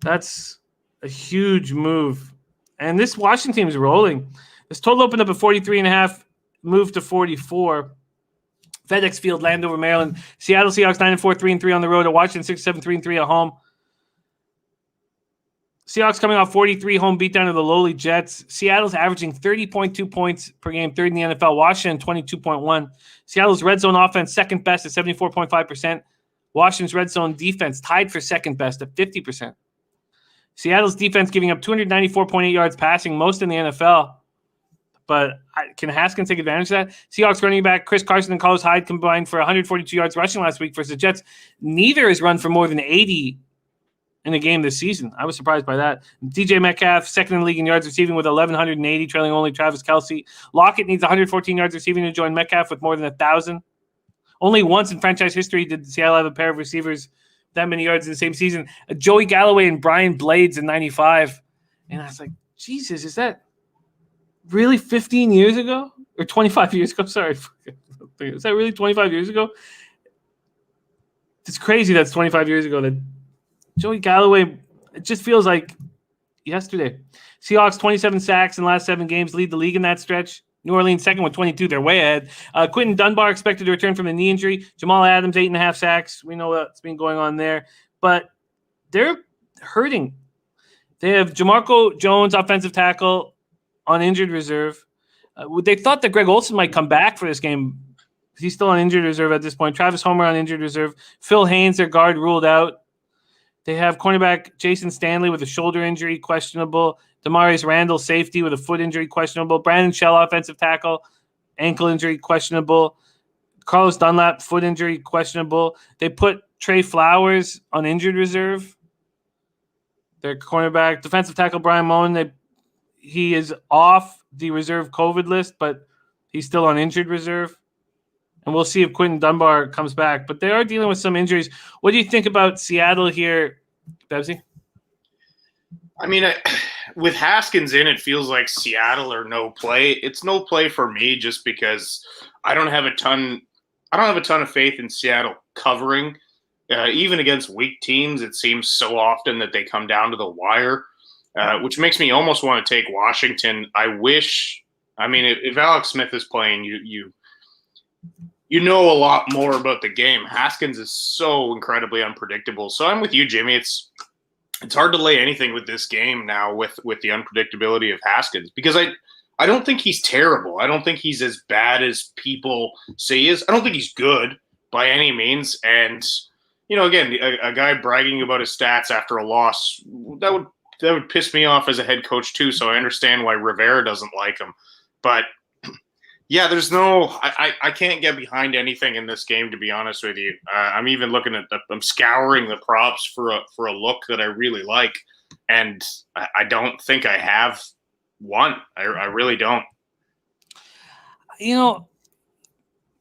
That's a huge move. And this Washington team is rolling. This total opened up at 43.5, moved to 44. FedEx Field, Landover, Maryland. Seattle Seahawks 9-4, 3-3 on the road. At Washington 6-7, 3-3 at home. Seahawks coming off 43 home beatdown of the lowly Jets. Seattle's averaging 30.2 points per game, third in the NFL. Washington 22.1. Seattle's red zone offense second best at 74.5%. Washington's red zone defense tied for second best at 50%. Seattle's defense giving up 294.8 yards passing, most in the NFL. But can Haskins take advantage of that? Seahawks running back Chris Carson and Carlos Hyde combined for 142 yards rushing last week versus the Jets. Neither has run for more than 80 in a game this season. I was surprised by that. DJ Metcalf, second in the league in yards receiving with 1,180, trailing only Travis Kelce. Lockett needs 114 yards receiving to join Metcalf with more than 1,000. Only once in franchise history did Seattle have a pair of receivers that many yards in the same season. Joey Galloway and Brian Blades in 95. And I was like, Jesus, is that really 15 years ago? Or 25 years ago? Sorry. Is that really 25 years ago? It's crazy that's 25 years ago that Joey Galloway, it just feels like yesterday. Seahawks 27 sacks in the last 7 games, lead the league in that stretch. New Orleans second with 22. They're way ahead. Quentin Dunbar expected to return from a knee injury. Jamal Adams, 8.5 sacks. We know what's been going on there. But they're hurting. They have Jamarco Jones, offensive tackle, on injured reserve. They thought that Greg Olsen might come back for this game. He's still on injured reserve at this point. Travis Homer on injured reserve. Phil Haynes, their guard, ruled out. They have cornerback Jason Stanley with a shoulder injury, questionable. Demarius Randall, safety, with a foot injury, questionable. Brandon Shell, offensive tackle, ankle injury, questionable. Carlos Dunlap, foot injury, questionable. They put Trey Flowers on injured reserve. Their cornerback, defensive tackle Brian Moen, he is off the reserve COVID list, but he's still on injured reserve. And we'll see if Quentin Dunbar comes back. But they are dealing with some injuries. What do you think about Seattle here, Bebsy? I mean, with Haskins in, it feels like Seattle or no play. It's no play for me just because I don't have a ton of faith in Seattle covering. Even against weak teams, it seems so often that they come down to the wire, which makes me almost want to take Washington. If Alex Smith is playing, you know a lot more about the game. Haskins is so incredibly unpredictable. So I'm with you, Jimmy. It's hard to lay anything with this game now with the unpredictability of Haskins because I don't think he's terrible. I don't think he's as bad as people say he is. I don't think he's good by any means. And, again, a guy bragging about his stats after a loss, that would piss me off as a head coach too. So I understand why Rivera doesn't like him. But yeah, I can't get behind anything in this game, to be honest with you. I'm even looking at I'm scouring the props for a look that I really like. And I don't think I have one. I really don't.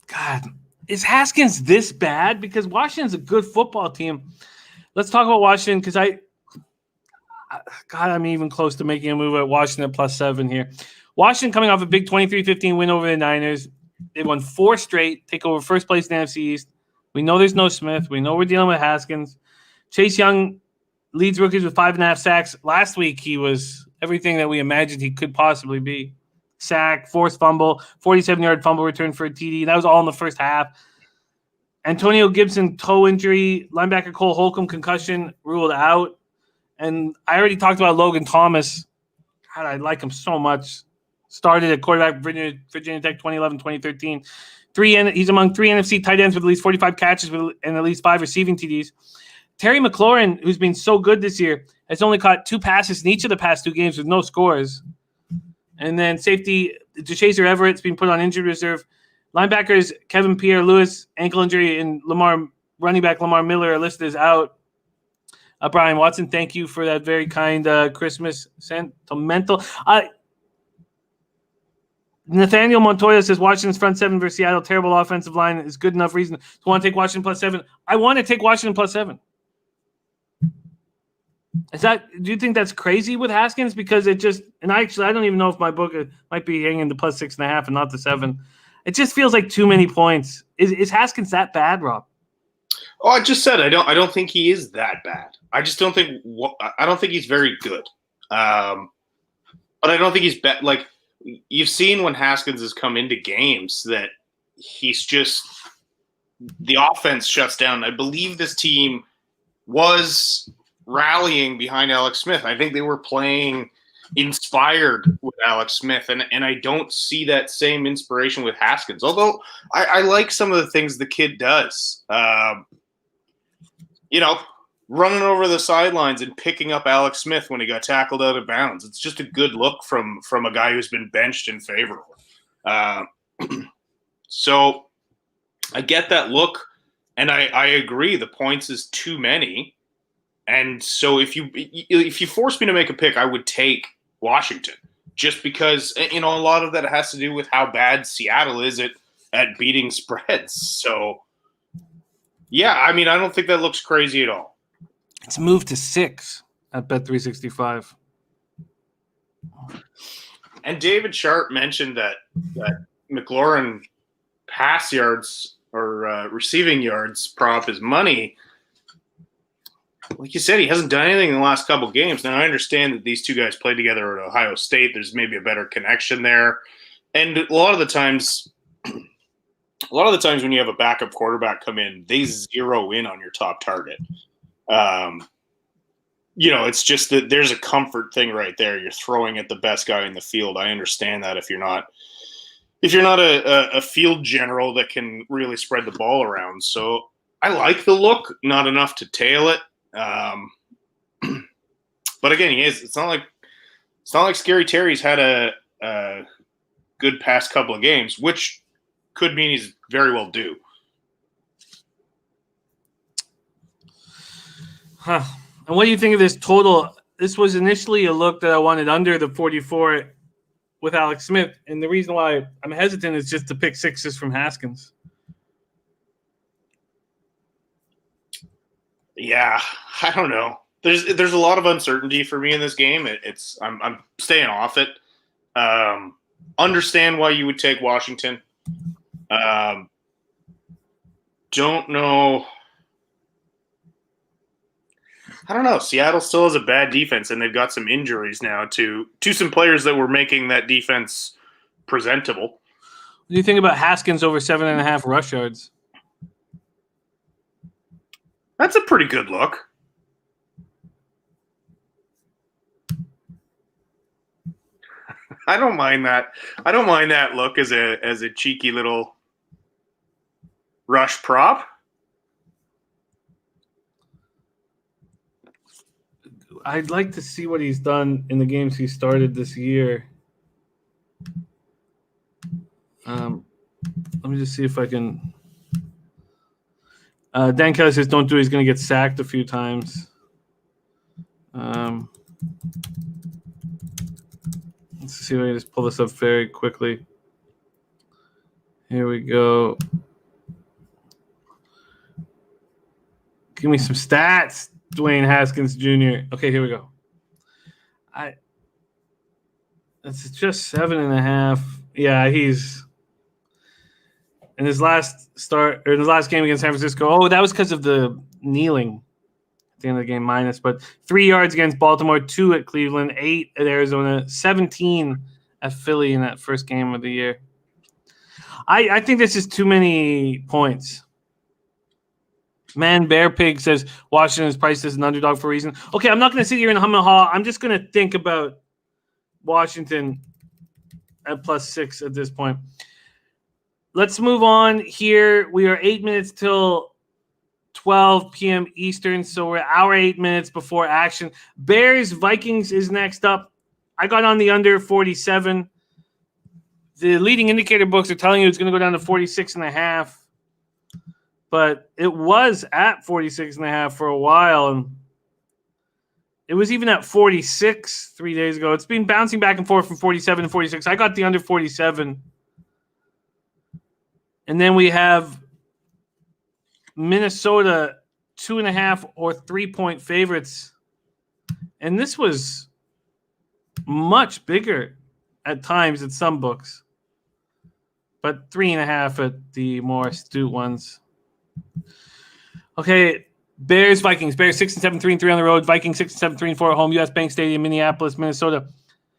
God, is Haskins this bad? Because Washington's a good football team. Let's talk about Washington because I'm even close to making a move at Washington +7 here. Washington coming off a big 23-15 win over the Niners. They won 4 straight, take over first place in the NFC East. We know there's no Smith. We know we're dealing with Haskins. Chase Young leads rookies with 5.5 sacks. Last week, he was everything that we imagined he could possibly be. Sack, forced fumble, 47-yard fumble return for a TD. That was all in the first half. Antonio Gibson, toe injury. Linebacker Cole Holcomb, concussion, ruled out. And I already talked about Logan Thomas. God, I like him so much. Started at quarterback Virginia Tech 2011, 2013. He's among 3 NFC tight ends with at least 45 catches and at least 5 receiving TDs. Terry McLaurin, who's been so good this year, has only caught 2 passes in each of the past 2 games with no scores. And then safety, DeChaser Everett's been put on injured reserve. Linebackers Kevin Pierre-Louis, ankle injury, and running back Lamar Miller are listed as out. Brian Watson, thank you for that very kind Christmas sentimental. Nathaniel Montoya says Washington's front 7 versus Seattle, terrible offensive line is good enough reason to want to take Washington +7. I want to take Washington +7. Do you think that's crazy with Haskins? Because it just, and I don't even know if my book might be hanging the plus 6.5 and not the 7. It just feels like too many points. Is Haskins that bad, Rob? Oh, I just said I don't think he is that bad. I just don't think he's very good. But I don't think he's bad. Like, you've seen when Haskins has come into games that he's just, the offense shuts down. I believe this team was rallying behind Alex Smith. I think they were playing inspired with Alex Smith, and I don't see that same inspiration with Haskins. Although I like some of the things the kid does. Running over the sidelines and picking up Alex Smith when he got tackled out of bounds. It's just a good look from a guy who's been benched in favor. So I get that look, and I agree the points is too many. And so if you force me to make a pick, I would take Washington, just because a lot of that has to do with how bad Seattle is at beating spreads. So yeah, I mean, I don't think that looks crazy at all. It's moved to 6 at Bet365. And David Sharp mentioned that McLaurin pass yards or receiving yards prop is money. Like you said, he hasn't done anything in the last couple games. Now, I understand that these two guys played together at Ohio State. There's maybe a better connection there. And a lot of the times when you have a backup quarterback come in, they zero in on your top target. It's just that there's a comfort thing right there. You're throwing at the best guy in the field. I understand that if you're not a field general that can really spread the ball around. So I like the look, not enough to tail it. But again, it's not like Scary Terry's had a good past couple of games, which could mean he's very well due. Huh. And what do you think of this total? This was initially a look that I wanted under the 44 with Alex Smith, and the reason why I'm hesitant is just to pick 6s from Haskins. Yeah, I don't know. There's a lot of uncertainty for me in this game. I'm staying off it. Understand why you would take Washington. Don't know. I don't know. Seattle still has a bad defense, and they've got some injuries now to some players that were making that defense presentable. What do you think about Haskins over 7.5 rush yards? That's a pretty good look. I don't mind that. I don't mind that look as a cheeky little rush prop. I'd like to see what he's done in the games he started this year. Let me just see if I can. Dan Kelly says, "Don't do it. He's going to get sacked a few times." Let's see if I can just pull this up very quickly. Here we go. Give me some stats, Dwayne Haskins Jr. Okay, here we go. It's just 7.5. Yeah, he's in his last game against San Francisco. Oh, that was because of the kneeling at the end of the game minus. But 3 yards against Baltimore, 2 at Cleveland, 8 at Arizona, 17 at Philly in that first game of the year. I think this is too many points. Man, Bear Pig says Washington is priced as an underdog for a reason. Okay, I'm not going to sit here and hum and haw. I'm just going to think about Washington at +6 at this point. Let's move on here. We are 8 minutes till 12 p.m. Eastern, so we're an hour 8 minutes before action. Bears Vikings is next up. I got on the under 47. The leading indicator books are telling you it's going to go down to 46.5. But it was at 46.5 for a while. And it was even at 46 3 days ago. It's been bouncing back and forth from 47 to 46. I got the under 47. And then we have Minnesota 2.5 or 3 point favorites And this was much bigger at times at some books. But 3.5 at the more astute ones. Okay, Bears, Vikings. Bears 6-7, 3-3 on the road. Vikings 6-7, 3-4 at home. U.S. Bank Stadium, Minneapolis, Minnesota.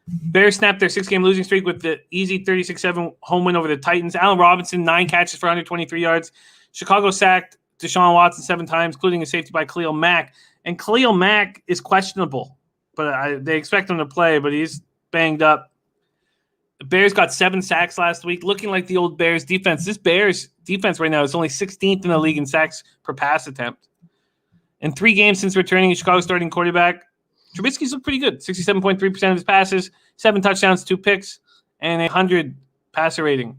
Bears snapped their 6-game losing streak with the easy 36-7 home win over the Titans. Allen Robinson, 9 catches for 123 yards. Chicago sacked Deshaun Watson 7 times, including a safety by Khalil Mack. And Khalil Mack is questionable, but they expect him to play, but he's banged up. The Bears got 7 sacks last week, looking like the old Bears defense. This Bears defense right now is only 16th in the league in sacks per pass attempt. In 3 games since returning, Chicago starting quarterback, Trubisky's looked pretty good. 67.3% of his passes, 7 touchdowns, 2 picks, and 100 passer rating.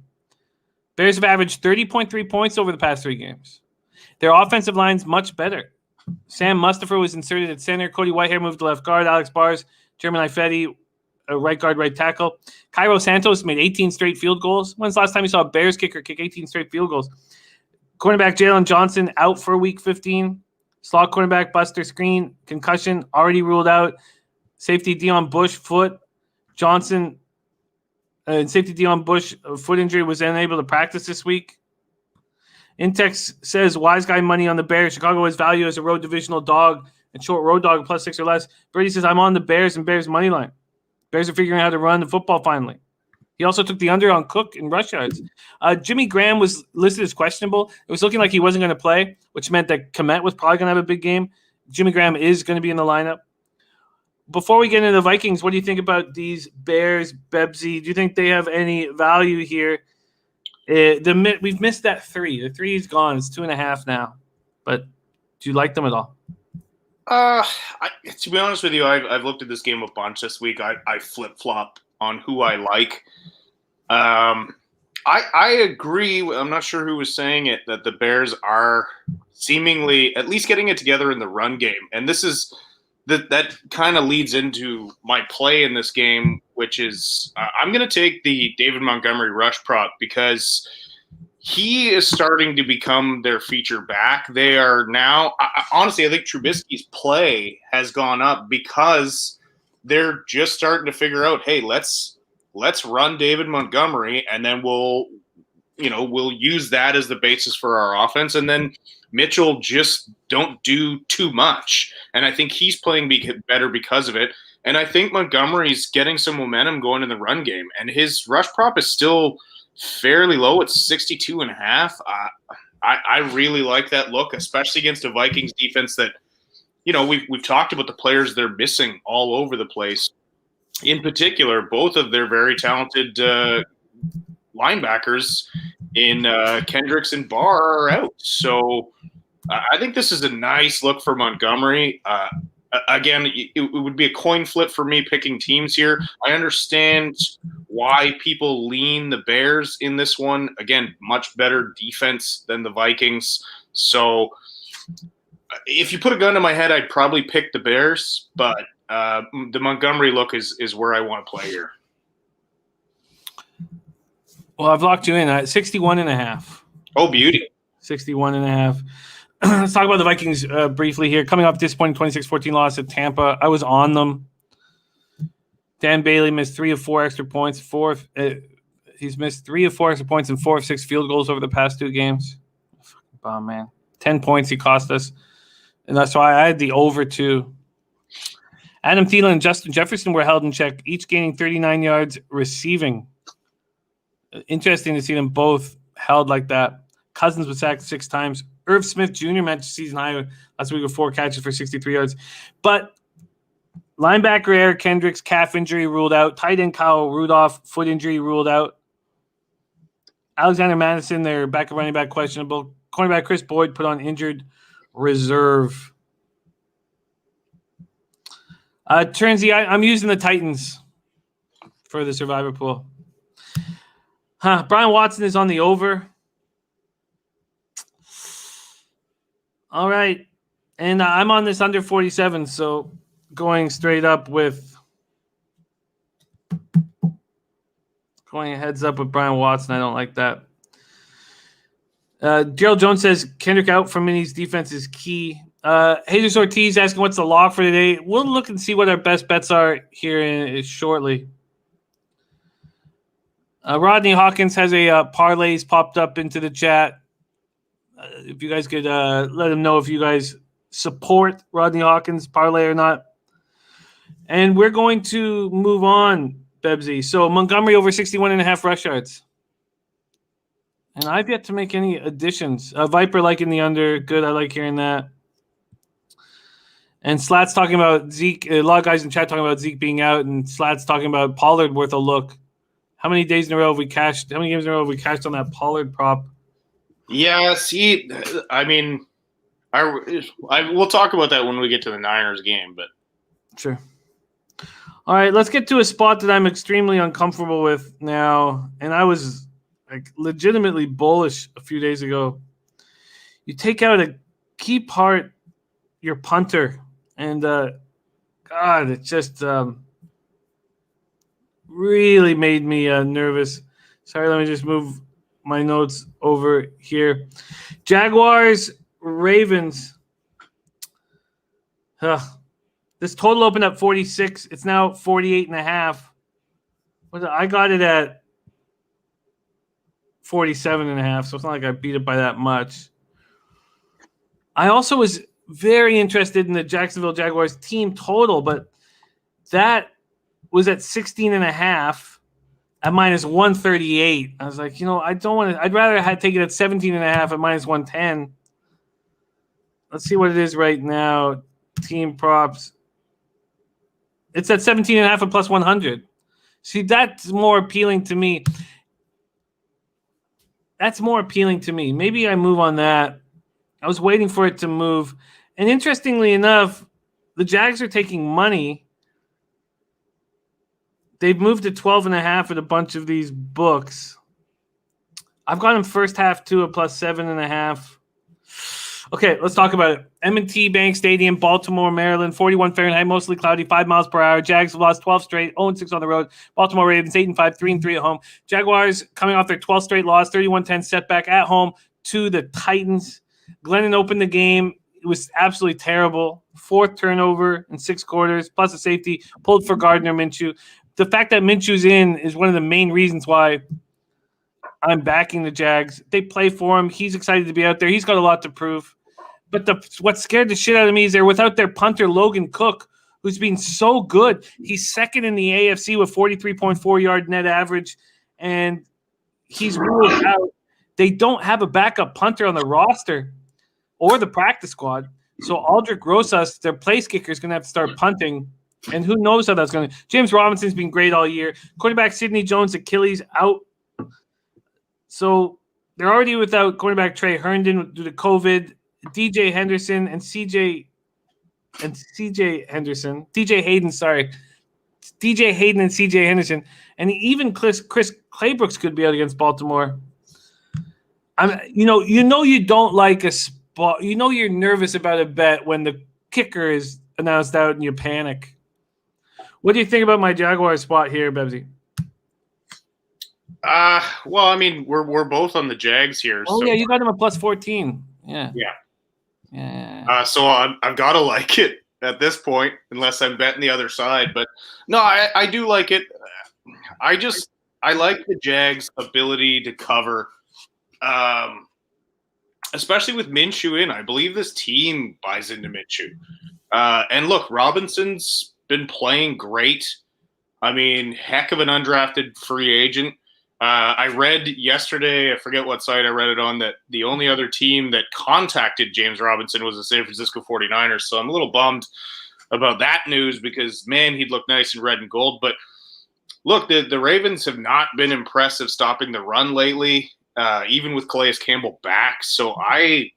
Bears have averaged 30.3 points over the past 3 games. Their offensive line's much better. Sam Mustipher was inserted at center. Cody Whitehair moved to left guard. Alex Bars, Jeremy Ifedi, right guard, right tackle. Cairo Santos made 18 straight field goals. When's the last time you saw a Bears kicker kick 18 straight field goals? Cornerback Jalen Johnson out for week 15. Slot cornerback Buster Screen, concussion, already ruled out. Safety Dion Bush, foot. Johnson, safety Dion Bush, foot injury, was unable to practice this week. Intex says wise guy money on the Bears. Chicago has value as a road divisional dog and short road dog +6 or less. Brady says I'm on the Bears and Bears money line. Bears are figuring out how to run the football finally. He also took the under on Cook in rush yards. Jimmy Graham was listed as questionable. It was looking like he wasn't going to play, which meant that Kmet was probably going to have a big game. Jimmy Graham is going to be in the lineup. Before we get into the Vikings, what do you think about these Bears, Bebsy? Do you think they have any value here? We've missed that 3. The 3 is gone. It's 2.5 now. But do you like them at all? To be honest with you, I've looked at this game a bunch this week. I flip-flop on who I like. I agree. I'm not sure who was saying it, that the Bears are seemingly at least getting it together in the run game. And this is that kind of leads into my play in this game, which is I'm going to take the David Montgomery rush prop because he is starting to become their feature back. They are now honestly, I think Trubisky's play has gone up because they're just starting to figure out, hey, let's run David Montgomery, and then we'll use that as the basis for our offense, and then Mitchell just don't do too much. And I think he's playing better because of it. And I think Montgomery's getting some momentum going in the run game, and his rush prop is still fairly low. It's 62.5. I really like that look, especially against a Vikings defense that, we've talked about the players they're missing all over the place. In particular, both of their very talented linebackers in Kendricks and Barr are out. So I think this is a nice look for Montgomery. Again, it would be a coin flip for me picking teams here. I understand why people lean the Bears in this one. Again, much better defense than the Vikings. So if you put a gun to my head, I'd probably pick the Bears, but the Montgomery look is where I want to play here. Well, I've locked you in at 61.5. Oh, beauty. 61.5. Let's talk about the Vikings briefly here. Coming off disappointing 26-14 loss at Tampa, I was on them. Dan Bailey missed 3 of 4 extra points. He's missed 3 of 4 extra points and 4 of 6 field goals over the past 2 games. Fucking bomb, man. 10 points he cost us. And that's why I had the over 2. Adam Thielen and Justin Jefferson were held in check, each gaining 39 yards receiving. Interesting to see them both held like that. Cousins was sacked 6 times. Irv Smith Jr. matched season high last week with 4 catches for 63 yards. But linebacker Eric Kendricks, calf injury ruled out. Tight end Kyle Rudolph, foot injury ruled out. Alexander Madison, their backup running back, questionable. Cornerback Chris Boyd put on injured reserve. Turnsy, I'm using the Titans for the survivor pool. Brian Watson is on the over. All right. And I'm on this under 47, so going straight up with going heads up with Brian Watson. I don't like that. Gerald Jones says Kendrick out from Minnie's defense is key. Jesus Ortiz asking what's the lock for today. We'll look and see what our best bets are here shortly. Rodney Hawkins has a parlays popped up into the chat. If you guys could let him know if you guys support Rodney Hawkins parlay or not. And we're going to move on, Bebsy. So Montgomery over 61.5 rush yards. And I've yet to make any additions. Viper liking the under. Good. I like hearing that. And Slat's talking about Zeke. A lot of guys in chat talking about Zeke being out, and Slat's talking about Pollard worth a look. How many days in a row have we cashed? How many games in a row have we cashed on that Pollard prop? Yeah, see, I mean, we'll talk about that when we get to the Niners game, but sure. All right, let's get to a spot that I'm extremely uncomfortable with now, and I was like legitimately bullish a few days ago. You take out a key part, your punter, and God, it just really made me nervous. Sorry, let me just move my notes over here. Jaguars, Ravens. This total opened up 46. It's now 48.5. I got it at 47.5, so it's not like I beat it by that much. I also was very interested in the Jacksonville Jaguars team total, but that was at 16.5 at minus 138. I was like, I don't want to. I'd rather take it at 17.5 at minus 110. Let's see what it is right now. Team props. It's at 17.5 at plus 100. See, that's more appealing to me. Maybe I move on that. I was waiting for it to move. And interestingly enough, the Jags are taking money. They've moved to 12.5 at a bunch of these books. I've got them first half too at plus 7.5. Okay, let's talk about it. M&T Bank Stadium, Baltimore, Maryland, 41 Fahrenheit, mostly cloudy, 5 miles per hour. Jags have lost 12 straight, 0-6 on the road. Baltimore Ravens, 8-5, 3-3 at home. Jaguars coming off their 12th straight loss, 31-10 setback at home to the Titans. Glennon opened the game. It was absolutely terrible. 4th turnover in 6 quarters, plus a safety, pulled for Gardner Minshew. The fact that Minshew's in is one of the main reasons why I'm backing the Jags. They play for him. He's excited to be out there. He's got a lot to prove. But what scared the shit out of me is they're without their punter, Logan Cook, who's been so good. He's second in the AFC with 43.4 yard net average, and he's ruled out. They don't have a backup punter on the roster or the practice squad. So Aldrich Rosas, their place kicker, is going to have to start punting. And who knows how that's going to – James Robinson's been great all year. Quarterback Sidney Jones, Achilles, out. So they're already without quarterback Trey Herndon due to COVID. DJ Henderson and CJ Henderson. DJ Hayden and CJ Henderson. And even Chris Claybrooks could be out against Baltimore. You don't like a spot. You're nervous about a bet when the kicker is announced out and you panic. What do you think about my Jaguars spot here, Bebsy? Well, I mean, we're both on the Jags here. Oh, so. Yeah, you got them at plus 14. Yeah. Yeah. So I've got to like it at this point, unless I'm betting the other side. But no, I do like it. I like the Jags' ability to cover, especially with Minshew in. I believe this team buys into Minshew. And look, Robinson's been playing great. I mean, heck of an undrafted free agent. I read yesterday, I forget what site I read it on, that the only other team that contacted James Robinson was the San Francisco 49ers. So I'm a little bummed about that news because, man, he'd look nice in red and gold. But look, the Ravens have not been impressive stopping the run lately, even with Calais Campbell back. So I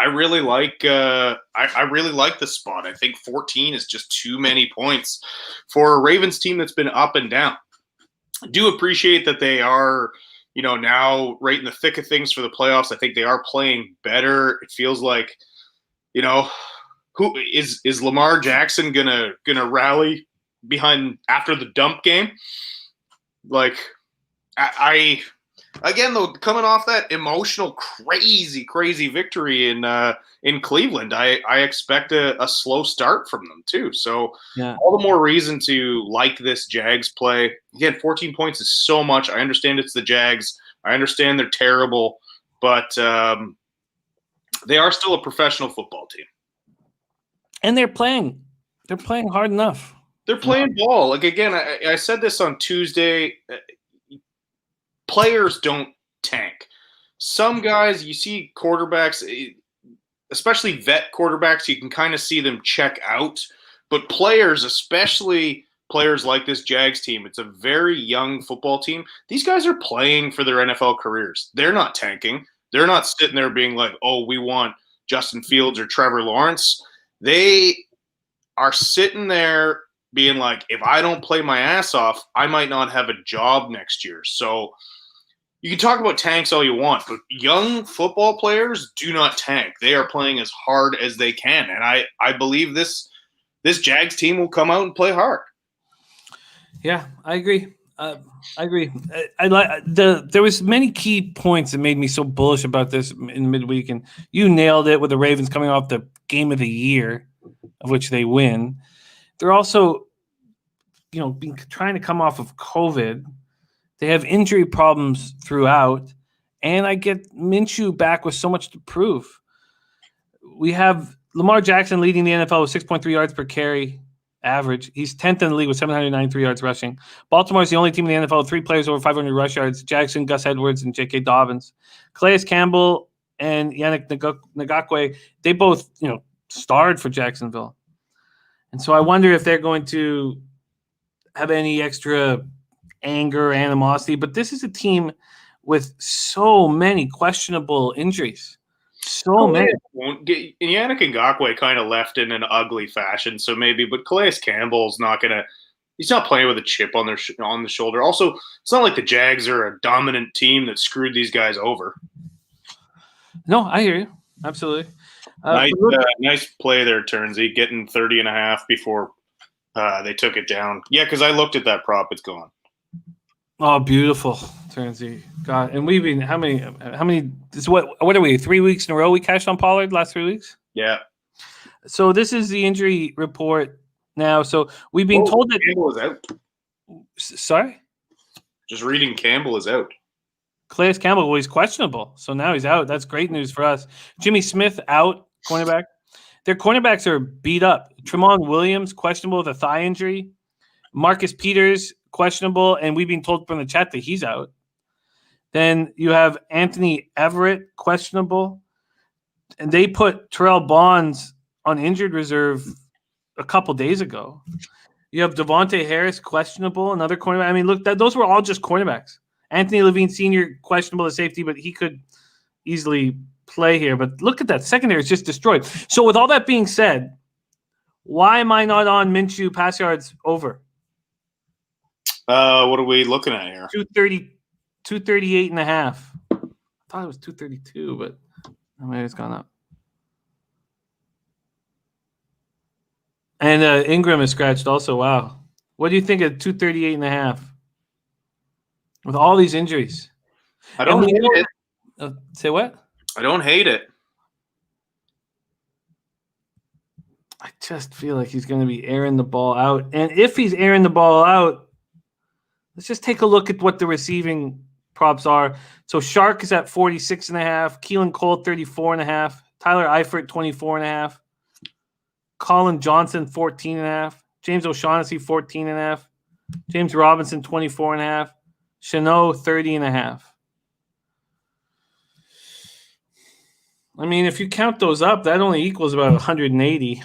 really like I really like the spot. I think 14 is just too many points for a Ravens team that's been up and down. I do appreciate that they are, now right in the thick of things for the playoffs. I think they are playing better. It feels like, who is Lamar Jackson gonna rally behind after the dump game? Like, I Again, though, coming off that emotional, crazy victory in Cleveland, I expect a slow start from them too. So all the more reason to like this Jags play. Again, 14 points is so much. I understand it's the Jags. I understand they're terrible, but they are still a professional football team. And they're playing hard enough. They're playing ball. Like, again, I said this on Tuesday. Players don't tank. Some guys, you see quarterbacks, especially vet quarterbacks, you can kind of see them check out. But players, especially players like this Jags team, it's a very young football team. These guys are playing for their NFL careers. They're not tanking. They're not sitting there being like, oh, we want Justin Fields or Trevor Lawrence. They are sitting there being like, if I don't play my ass off, I might not have a job next year. So you can talk about tanks all you want, but young football players do not tank. They are playing as hard as they can. And I believe this Jags team will come out and play hard. Yeah, I agree. I agree. There was many key points that made me so bullish about this in midweek, and you nailed it with the Ravens coming off the game of the year, of which they win. They're also, been trying to come off of COVID. They have injury problems throughout, and I get Minshew back with so much to prove. We have Lamar Jackson leading the NFL with 6.3 yards per carry average. He's 10th in the league with 793 yards rushing. Baltimore is the only team in the NFL with 3 players over 500 rush yards: Jackson, Gus Edwards, and J.K. Dobbins. Calais Campbell and Yannick Ngakoue, they both, starred for Jacksonville. And so I wonder if they're going to have any extra anger or animosity. But this is a team with so many questionable injuries. So many. Yannick Ngakoue kind of left in an ugly fashion, so maybe. But Calais Campbell's not gonna. He's not playing with a chip on the shoulder. Also, it's not like the Jags are a dominant team that screwed these guys over. No, I hear you. Absolutely. Nice play there, Turnsy, getting 30.5 before they took it down. Yeah, because I looked at that prop. It's gone. Oh, beautiful, Turnsy. God, and we've been how many? This is what are we? 3 weeks in a row we cashed on Pollard last 3 weeks. Yeah. So this is the injury report now. So we've been told that Campbell is out. Sorry. Just reading, Campbell is out. Calais Campbell, well, he's questionable. So now he's out. That's great news for us. Jimmy Smith out, cornerback. Their cornerbacks are beat up. Tremont Williams, questionable with a thigh injury. Marcus Peters, questionable. And we've been told from the chat that he's out. Then you have Anthony Everett, questionable. And they put Terrell Bonds on injured reserve a couple days ago. You have Devontae Harris, questionable, another cornerback. I mean, look, those were all just cornerbacks. Anthony Levine Sr., questionable at safety, but he could easily play here. But look at that. Secondary is just destroyed. So with all that being said, why am I not on Minshew pass yards over? What are we looking at here? 238 and a half. I thought it was 232, but maybe it's gone up. And Ingram is scratched also. Wow. What do you think of 238 and a half? With all these injuries. I don't hate it. Say what? I don't hate it. I just feel like he's going to be airing the ball out. And if he's airing the ball out, let's just take a look at what the receiving props are. So Shark is at 46.5. Keelan Cole, 34.5. Tyler Eifert, 24.5. Colin Johnson, 14.5. James O'Shaughnessy, 14.5. James Robinson, 24.5. Chanot, 30.5. I mean, if you count those up, that only equals about 180.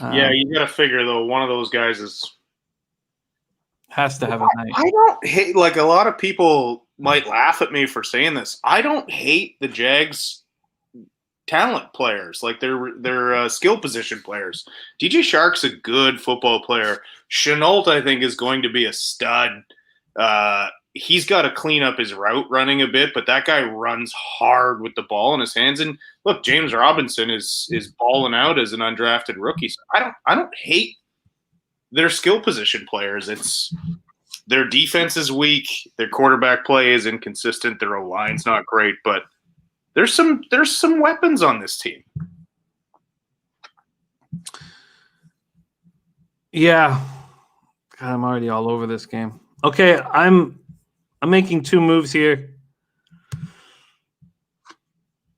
Yeah, you got to figure, though, one of those guys has to have a night. I don't hate, like, a lot of people might laugh at me for saying this. I don't hate the Jags talent players, like they're skill position players. DJ Shark's a good football player. Chenault, I think, is going to be a stud. He's got to clean up his route running a bit, but that guy runs hard with the ball in his hands. And look, James Robinson is balling out as an undrafted rookie. So I don't hate their skill position players. Their defense is weak. Their quarterback play is inconsistent. Their O-line's not great, but there's some weapons on this team. Yeah. God, I'm already all over this game. Okay, I'm making 2 moves here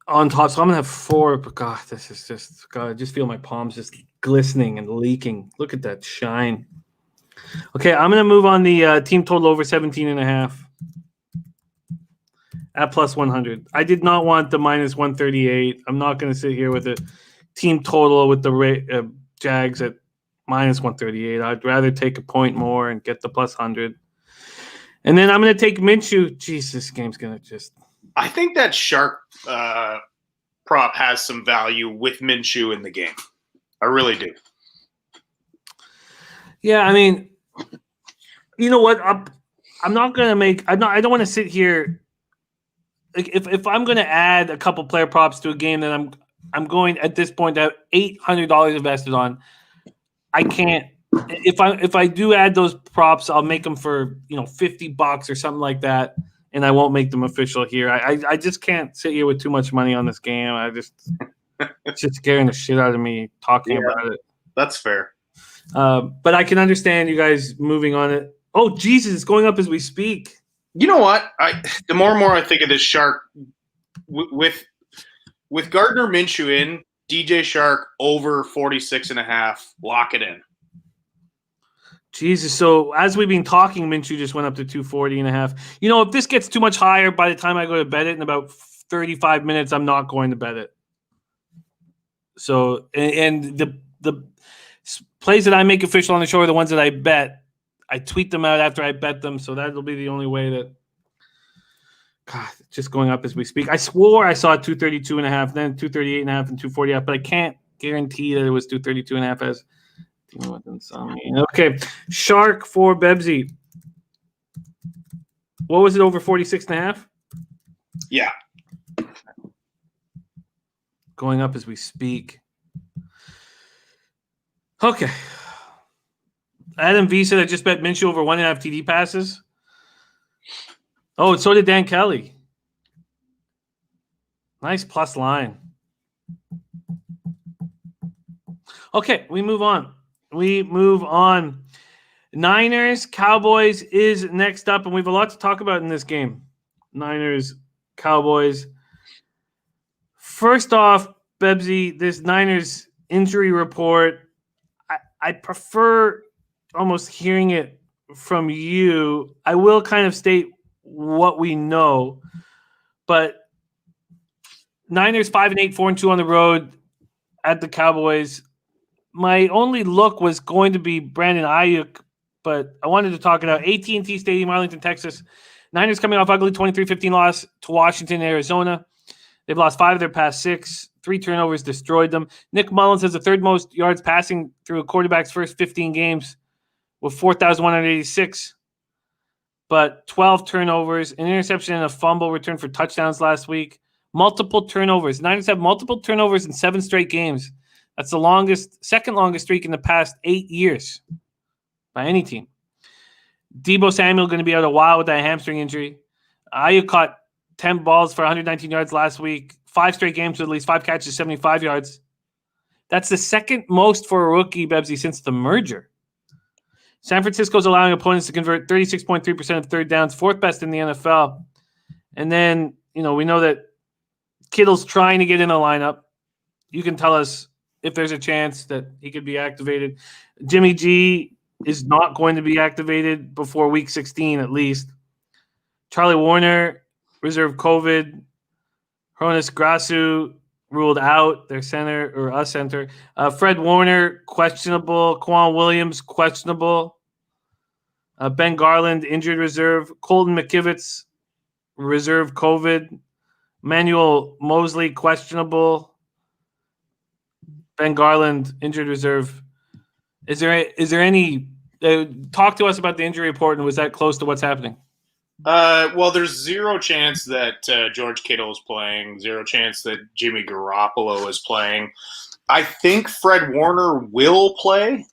on top. So I'm gonna have 4. But God, this is just God. I just feel my palms just glistening and leaking. Look at that shine. Okay, I'm gonna move on the team total over 17.5 at plus 100. I did not want the minus 138. I'm not gonna sit here with a team total with the Jags at minus 138. I'd rather take a point more and get the plus 100. And then I'm going to take Minshew. Jeez, this game's going to just... I think that shark prop has some value with Minshew in the game. I really do. Yeah, I mean, you know what? I'm not going to make... I don't want to sit here... Like, if I'm going to add a couple player props to a game that I'm going, at this point, to have $800 invested on, I can't. If I do add those props, I'll make them for $50 or something like that, and I won't make them official here. I just can't sit here with too much money on this game. It's just scaring the shit out of me talking about it. That's fair. But I can understand you guys moving on it. Oh Jesus, it's going up as we speak. You know what? The more and more I think of this shark with Gardner Minshew in. DJ Shark over 46.5. Lock it in. Jesus. So as we've been talking, Minshew just went up to 240.5. If this gets too much higher by the time I go to bet it in about 35 minutes, I'm not going to bet it. So, and the plays that I make official on the show are the ones that I bet. I tweet them out after I bet them. So that'll be the only way that. God, it's just going up as we speak. I swore I saw 232.5, then 238.5, and 240.5, but I can't guarantee that it was 232.5 as dealing with insomnia. Okay, Shark for Bebsy. What was it, over 46.5? Yeah. Going up as we speak. Okay. Adam V said I just bet Minshew over 1.5 TD passes. Oh, and so did Dan Kelly. Nice plus line. Okay, we move on. Niners, Cowboys is next up, and we have a lot to talk about in this game. Niners, Cowboys. First off, Bebsy, this Niners injury report, I prefer almost hearing it from you. I will kind of state what we know, but Niners 5-8, 4-2 on the road at the Cowboys. My only look was going to be Brandon Ayuk, but I wanted to talk about AT&T Stadium, Arlington, Texas. Niners coming off ugly 23-15 loss to Washington, Arizona. They've lost 5 of their past 6. 3 turnovers destroyed them. Nick Mullins has the 3rd most yards passing through a quarterback's first 15 games with 4,186. But 12 turnovers, an interception and a fumble return for touchdowns last week. Multiple turnovers. Niners have multiple turnovers in 7 straight games. That's the second longest streak in the past 8 years by any team. Deebo Samuel going to be out a while with that hamstring injury. Ayuk caught 10 balls for 119 yards last week. 5 straight games with at least 5 catches, 75 yards. That's the second most for a rookie, Bebsy, since the merger. San Francisco's allowing opponents to convert 36.3% of third downs, 4th best in the NFL. And then, we know that Kittle's trying to get in the lineup. You can tell us if there's a chance that he could be activated. Jimmy G is not going to be activated before week 16 at least. Charlie Warner, reserved COVID. Hronis Grasu ruled out, their center or a center. Fred Warner, questionable. Quan Williams, questionable. Ben Garland, injured reserve. Colton McKivitz, reserve COVID. Manuel Mosley, questionable. Ben Garland, injured reserve. Is there any talk to us about the injury report, and was that close to what's happening? Well, there's 0 chance that George Kittle is playing, 0 chance that Jimmy Garoppolo is playing. I think Fred Warner will play,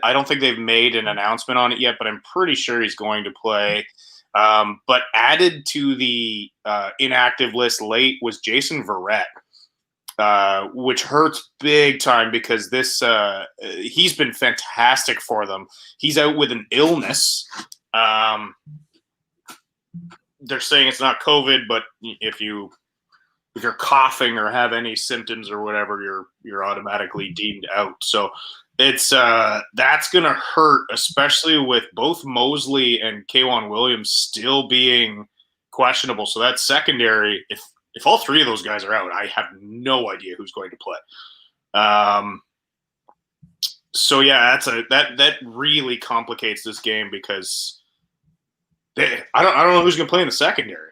I don't think they've made an announcement on it yet, but I'm pretty sure he's going to play. But added to the inactive list late was Jason Verrett, which hurts big time because he's been fantastic for them. He's out with an illness. They're saying it's not COVID, but if you're coughing or have any symptoms or whatever, you're automatically deemed out. So it's that's gonna hurt, especially with both Mosley and K'Wan Williams still being questionable. So that secondary, if all three of those guys are out, I have no idea who's going to play. So yeah, that really complicates this game because I don't know who's going to play in the secondary.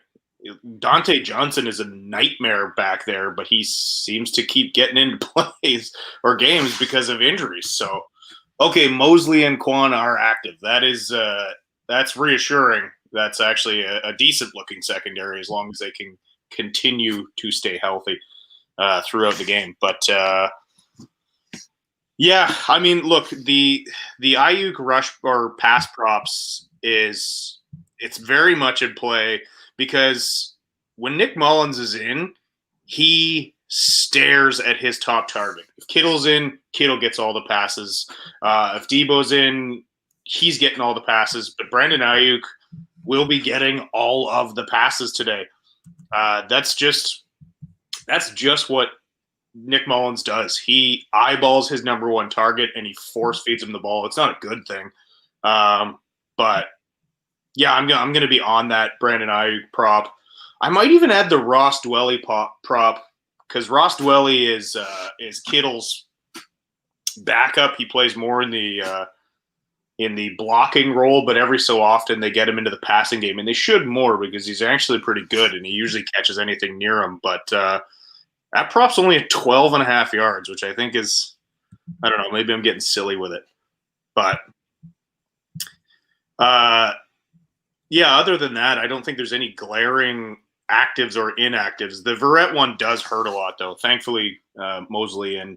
Dante Johnson is a nightmare back there, but he seems to keep getting into plays or games because of injuries. So, okay, Mosley and Quan are active. That's reassuring. That's actually a decent-looking secondary as long as they can continue to stay healthy throughout the game. But yeah, I mean, look, the Ayuk rush or pass props it's very much in play because when Nick Mullins is in, he stares at his top target. If Kittle's in, Kittle gets all the passes. If Debo's in, he's getting all the passes. But Brandon Ayuk will be getting all of the passes today. That's just what Nick Mullins does. He eyeballs his number one target and he force feeds him the ball. It's not a good thing, but yeah, I'm going to be on that Brandon Ayuk prop. I might even add the Ross Dwelley prop because Ross Dwelley is Kittle's backup. He plays more in the blocking role, but every so often they get him into the passing game, and they should more because he's actually pretty good and he usually catches anything near him. But that prop's only at 12.5 yards, which I think is, I don't know, maybe I'm getting silly with it, but yeah, other than that, I don't think there's any glaring actives or inactives. The Verrett one does hurt a lot, though. Thankfully, Mosley and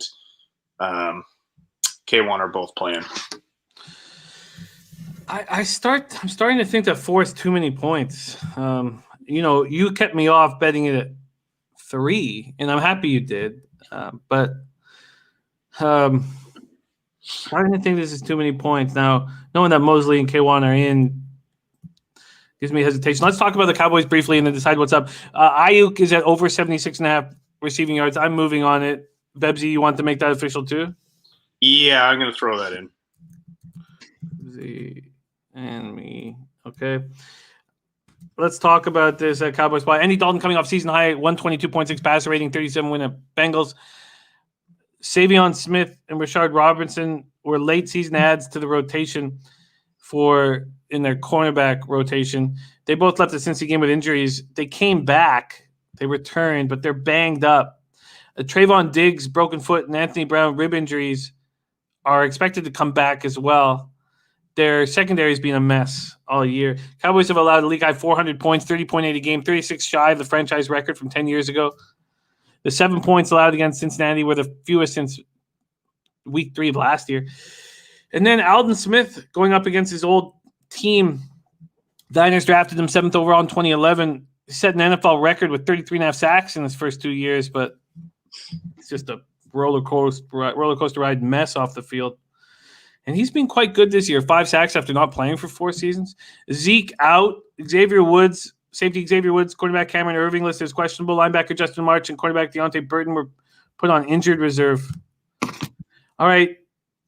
K1 are both playing. I'm starting to think that 4 is too many points. You kept me off betting it at 3, and I'm happy you did. But I didn't think this is too many points. Now, knowing that Mosley and K1 are in gives me hesitation. Let's talk about the Cowboys briefly and then decide what's up. Ayuk is at over 76.5 receiving yards. I'm moving on it. Bebsy, you want to make that official too? Yeah, I'm going to throw that in. Z and me. Okay. Let's talk about this Cowboys play. Andy Dalton coming off season high, 122.6 passer rating, 37 win at Bengals. Savion Smith and Rashard Robinson were late season adds to the rotation in their cornerback rotation. They both left the Cincy game with injuries. They came back. They returned, but they're banged up. Trayvon Diggs, broken foot, and Anthony Brown, rib injuries are expected to come back as well. Their secondary has been a mess all year. Cowboys have allowed a league high 400 points, 30.8 a game, 36 shy of the franchise record from 10 years ago. The 7 points allowed against Cincinnati were the fewest since week 3 of last year. And then Alden Smith going up against his old team. The Niners drafted him 7th overall in 2011. He set an NFL record with 33.5 sacks in his first 2 years, but it's just a roller coaster ride mess off the field. And he's been quite good this year. 5 sacks after not playing for 4 seasons. Zeke out. Safety Xavier Woods, quarterback Cameron Irving listed as questionable. Linebacker Justin March and quarterback Deontay Burton were put on injured reserve. All right,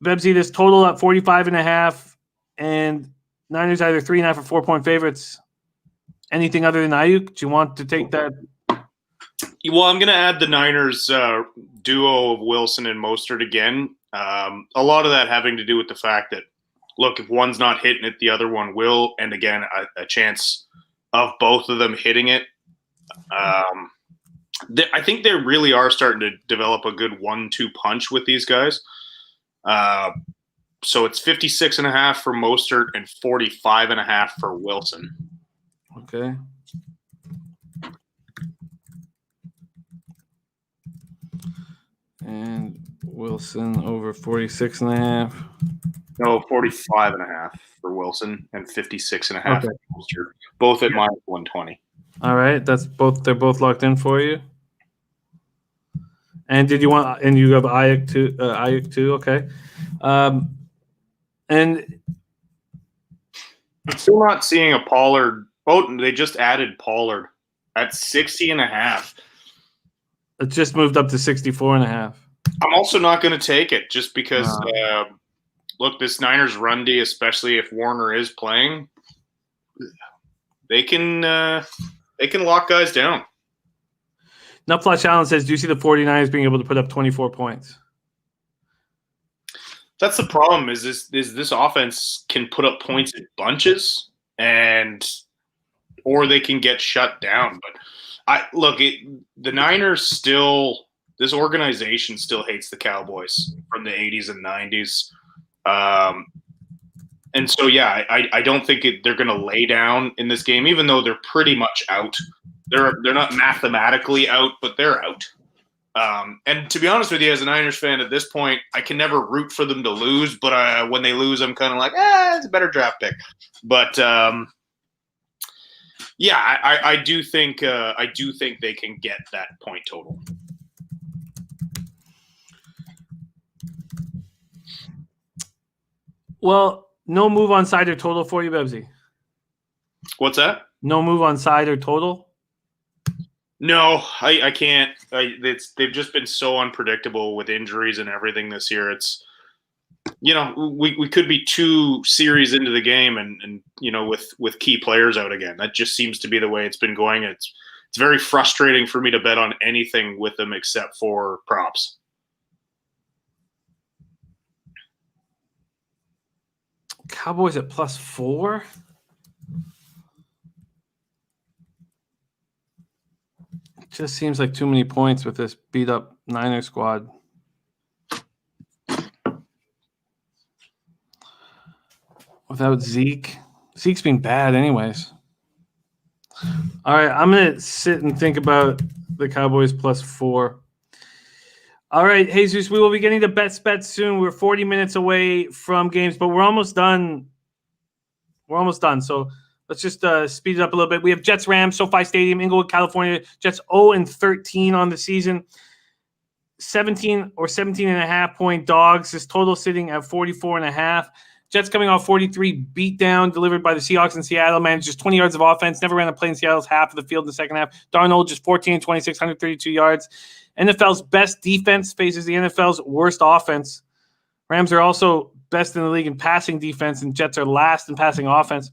Bebsy, this total at 45.5, and Niners either 3.5 or 4-point favorites. Anything other than Ayuk? Do you want to take that? Well, I'm going to add the Niners duo of Wilson and Mostert again. A lot of that having to do with the fact that, look, if one's not hitting it, the other one will. And again, a chance of both of them hitting it. I think they really are starting to develop a good 1-2 punch with these guys. So it's 56.5 for Mostert and 45.5 for Wilson. Okay. And Wilson over 46.5. No, 45.5 for Wilson and 56.5 Okay. for Mostert. Both at minus 120. All right, they're both locked in for you. And did you want? And you have Ayuk too. Ayuk too. Okay. And Still not seeing a Pollard. Oh, they just added Pollard at 60.5. it just moved up to 64.5. I'm also not going to take it just because. Look, this Niners run D, especially if Warner is playing, they can lock guys down. Nutflash Allen says, do you see the 49ers being able to put up 24 points? That's the problem is this offense can put up points in bunches or they can get shut down. But the Niners still, this organization still hates the Cowboys from the 80s and 90s. And so, yeah, I don't think they're going to lay down in this game, even though they're pretty much out. They're not mathematically out, but they're out. And to be honest with you, as a Niners fan at this point, I can never root for them to lose. But when they lose, I'm kind of like, it's a better draft pick. But yeah, I do think they can get that point total. Well, no move on side or total for you, Bebsy. What's that? No move on side or total? No, I can't. They've just been so unpredictable with injuries and everything this year. It's, we could be 2 series into the game and with key players out again. That just seems to be the way it's been going. It's very frustrating for me to bet on anything with them except for props. Cowboys at +4? Just seems like too many points with this beat up Niner squad. Without Zeke. Zeke's been bad anyways. All right, I'm going to sit and think about the Cowboys +4. All right, Jesus, we will be getting to bets soon. We're 40 minutes away from games, but we're almost done. So let's just speed it up a little bit. We have Jets-Rams, SoFi Stadium, Inglewood, California. Jets 0-13 on the season. 17 or 17.5 point dogs. This total sitting at 44.5. Jets coming off 43 beatdown delivered by the Seahawks in Seattle. Managed just 20 yards of offense. Never ran a play in Seattle's half of the field in the second half. Darnold just 14-26, 132 yards. NFL's best defense faces the NFL's worst offense. Rams are also best in the league in passing defense, and Jets are last in passing offense.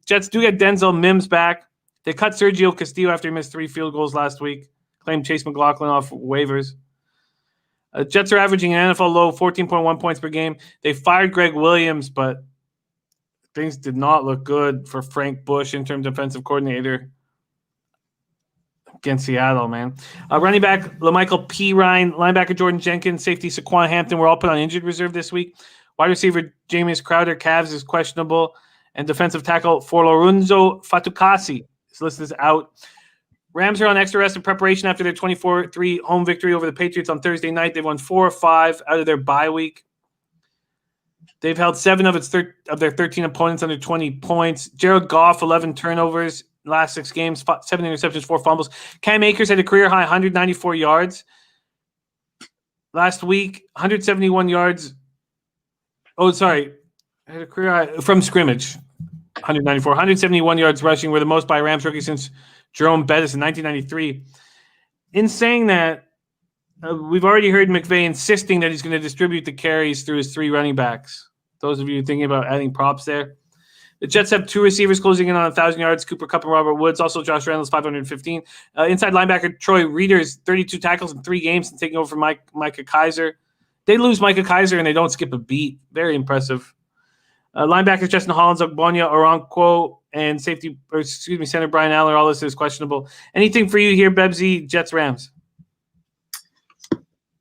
Jets do get Denzel Mims back. They cut Sergio Castillo after he missed 3 field goals last week. Claimed Chase McLaughlin off waivers. Jets are averaging an NFL low 14.1 points per game. They fired Greg Williams, but things did not look good for Frank Bush, interim defensive coordinator, against Seattle, man. Running back LaMichael P. Ryan, linebacker Jordan Jenkins, safety Saquon Hampton were all put on injured reserve this week. Wide receiver Jameis Crowder, Cavs, is questionable. And defensive tackle Forlorunzo Fatukasi is listed as out. Rams are on extra rest in preparation after their 24-3 home victory over the Patriots on Thursday night. They've won 4 or 5 out of their bye week. They've held 7 of their 13 opponents under 20 points. Jared Goff, 11 turnovers last 6 games, 7 interceptions, 4 fumbles. Cam Akers had a career high 194 yards. Last week, 171 yards. Oh, sorry. Had a career high from scrimmage, 194. 171 yards rushing were the most by a Rams rookie since Jerome Bettis in 1993. In saying that, we've already heard McVay insisting that he's going to distribute the carries through his 3 running backs. Those of you thinking about adding props there. The Jets have 2 receivers closing in on 1,000 yards, Cooper Kupp and Robert Woods. Also, Josh Reynolds, 515. Inside linebacker Troy Reader's 32 tackles in 3 games and taking over from Micah Kaiser. They lose Micah Kaiser and they don't skip a beat. Very impressive. Linebackers Justin Hollins, Ogbonia, Oronquo, and center Brian Allen are all listed as questionable. Anything for you here, Bebsy, Jets, Rams?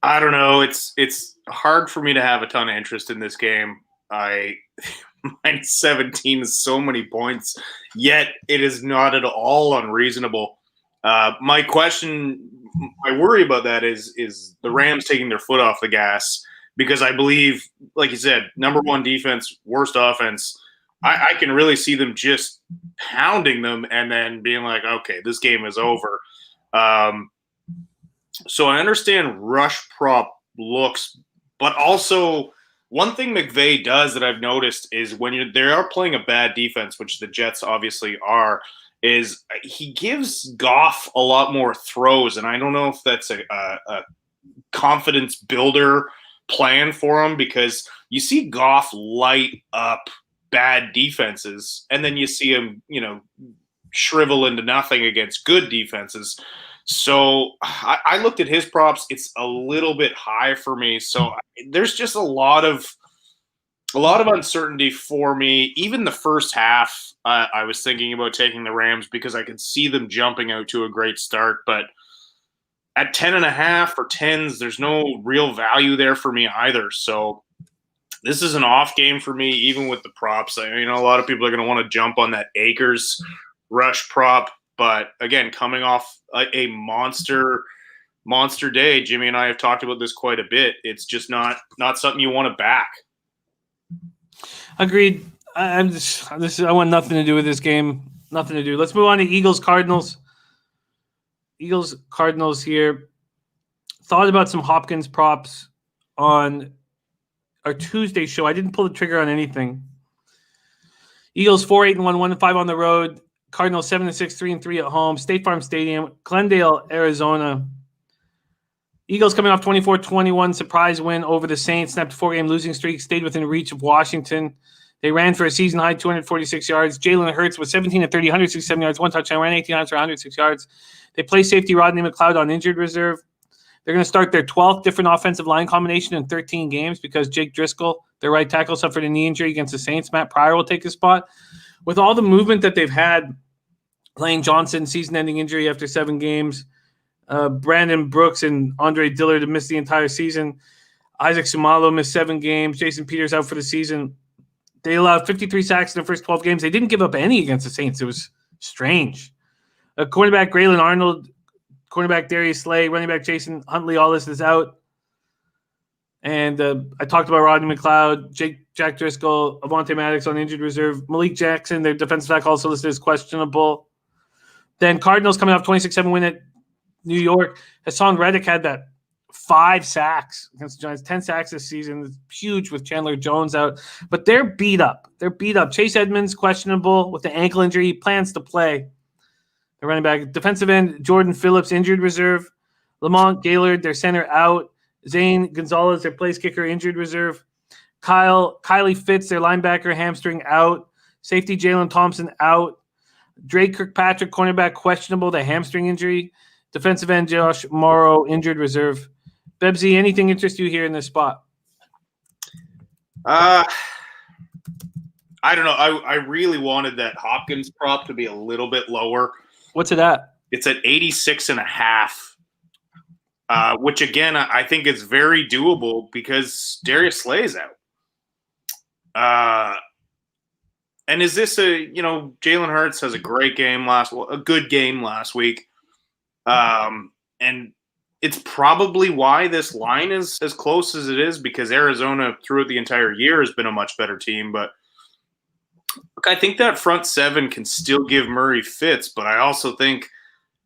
I don't know. It's hard for me to have a ton of interest in this game. Minus 17 is so many points, yet it is not at all unreasonable. My worry about that is the Rams taking their foot off the gas because I believe, like you said, number one defense, worst offense. I can really see them just pounding them and then being like, okay, this game is over. So I understand rush prop looks, but also one thing McVay does that I've noticed is when they are playing a bad defense, which the Jets obviously are, is he gives Goff a lot more throws, and I don't know if that's a confidence builder plan for him, because you see Goff light up bad defenses, and then you see him, shrivel into nothing against good defenses. So I looked at his props; it's a little bit high for me. So there's just a lot of uncertainty for me. Even the first half, I was thinking about taking the Rams because I could see them jumping out to a great start. But at 10.5 or 10s, there's no real value there for me either. So this is an off game for me, even with the props. A lot of people are going to want to jump on that Akers rush prop. But again, coming off a monster day, Jimmy and I have talked about this quite a bit. It's just not something you want to back. Agreed. I want nothing to do with this game. Nothing to do. Let's move on to Eagles-Cardinals. Eagles-Cardinals here. Thought about some Hopkins props on our Tuesday show. I didn't pull the trigger on anything. Eagles 4-8-1, 1-5 on the road. Cardinals 7-6, 3-3 at home. State Farm Stadium, Glendale, Arizona. Eagles coming off 24-21 surprise win over the Saints. Snapped a 4-game losing streak. Stayed within reach of Washington. They ran for a season high 246 yards. Jalen Hurts was 17-30, 167 yards, one touchdown. Ran 18 yards for 106 yards. They play safety Rodney McLeod on injured reserve. They're going to start their 12th different offensive line combination in 13 games because Jake Driscoll, their right tackle, suffered a knee injury against the Saints. Matt Pryor will take his spot. With all the movement that they've had, Lane Johnson, season-ending injury after 7 games. Brandon Brooks and Andre Dillard have missed the entire season. Isaac Sumalo missed 7 games. Jason Peters out for the season. They allowed 53 sacks in the first 12 games. They didn't give up any against the Saints. It was strange. Cornerback Braylon Arnold, cornerback Darius Slay, running back Jason Huntley, all this is out. And I talked about Rodney McLeod, Jack Driscoll, Avonte Maddox on injured reserve. Malik Jackson, their defensive back, also listed as questionable. Then Cardinals coming off 26-7 win at New York. Hassan Reddick had that 5 sacks against the Giants, 10 sacks this season. It's huge with Chandler Jones out. But they're beat up. Chase Edmonds, questionable with the ankle injury. He plans to play. The running back. Defensive end, Jordan Phillips, injured reserve. Lamont Gaylord, their center, out. Zane Gonzalez, their place kicker, injured reserve. Kylie Fitz, their linebacker, hamstring, out. Safety Jalen Thompson, out. Drake Kirkpatrick, cornerback, questionable, the hamstring injury. Defensive end Josh Morrow, injured reserve. Bebsy, anything interest you here in this spot? I don't know. I really wanted that Hopkins prop to be a little bit lower. What's it at? It's at 86.5, which again I think is very doable because Darius Slay is out. And is this Jalen Hurts has a good game last week. And it's probably why this line is as close as it is, because Arizona throughout the entire year has been a much better team. But look, I think that front 7 can still give Murray fits, but I also think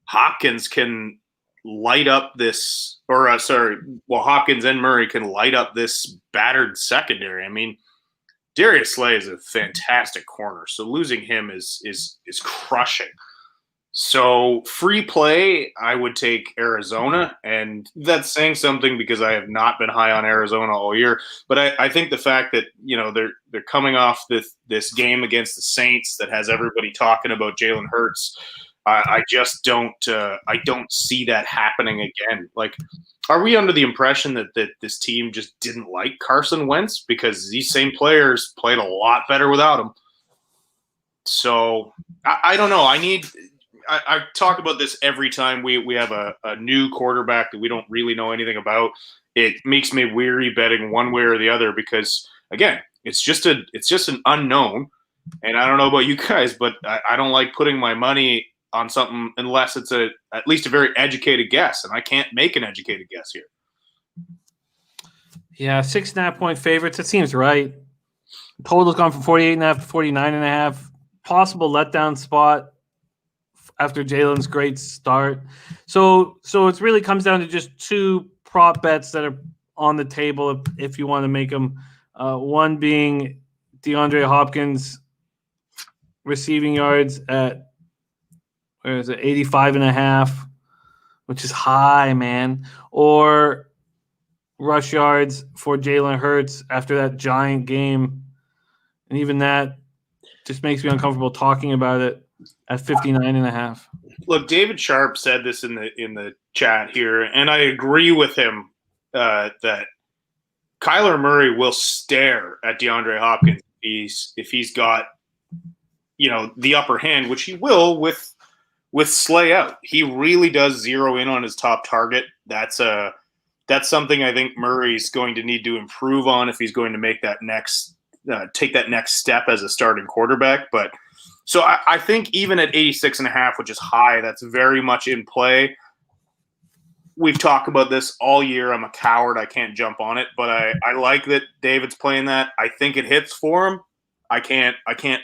Hopkins can light up this Hopkins and Murray can light up this battered secondary. I mean, Darius Slay is a fantastic corner, so losing him is crushing. So free play, I would take Arizona, and that's saying something because I have not been high on Arizona all year. But I think the fact that they're coming off this game against the Saints that has everybody talking about Jalen Hurts, I just don't see that happening again. Like, are we under the impression that this team just didn't like Carson Wentz because these same players played a lot better without him? So I don't know. I talk about this every time we have a new quarterback that we don't really know anything about. It makes me weary betting one way or the other because, again, it's just an unknown. And I don't know about you guys, but I don't like putting my money on something unless it's at least a very educated guess, and I can't make an educated guess here. Yeah, 6.5-point favorites. That seems right. Total's gone from 48.5 to 49.5. Possible letdown spot after Jalen's great start. So it really comes down to just two prop bets that are on the table if you want to make them. One being DeAndre Hopkins receiving yards at 85.5, which is high, man. Or rush yards for Jalen Hurts after that giant game. And even that just makes me uncomfortable talking about it at 59.5. Look, David Sharp said this in the chat here, and I agree with him that Kyler Murray will stare at DeAndre Hopkins if he's got the upper hand, which he will with Slay out. He really does zero in on his top target. That's something I think Murray's going to need to improve on if he's going to make that take that next step as a starting quarterback. But so I think even at 86.5, which is high, that's very much in play. We've talked about this all year. I'm a coward. I can't jump on it, but I like that David's playing that. I think it hits for him. I can't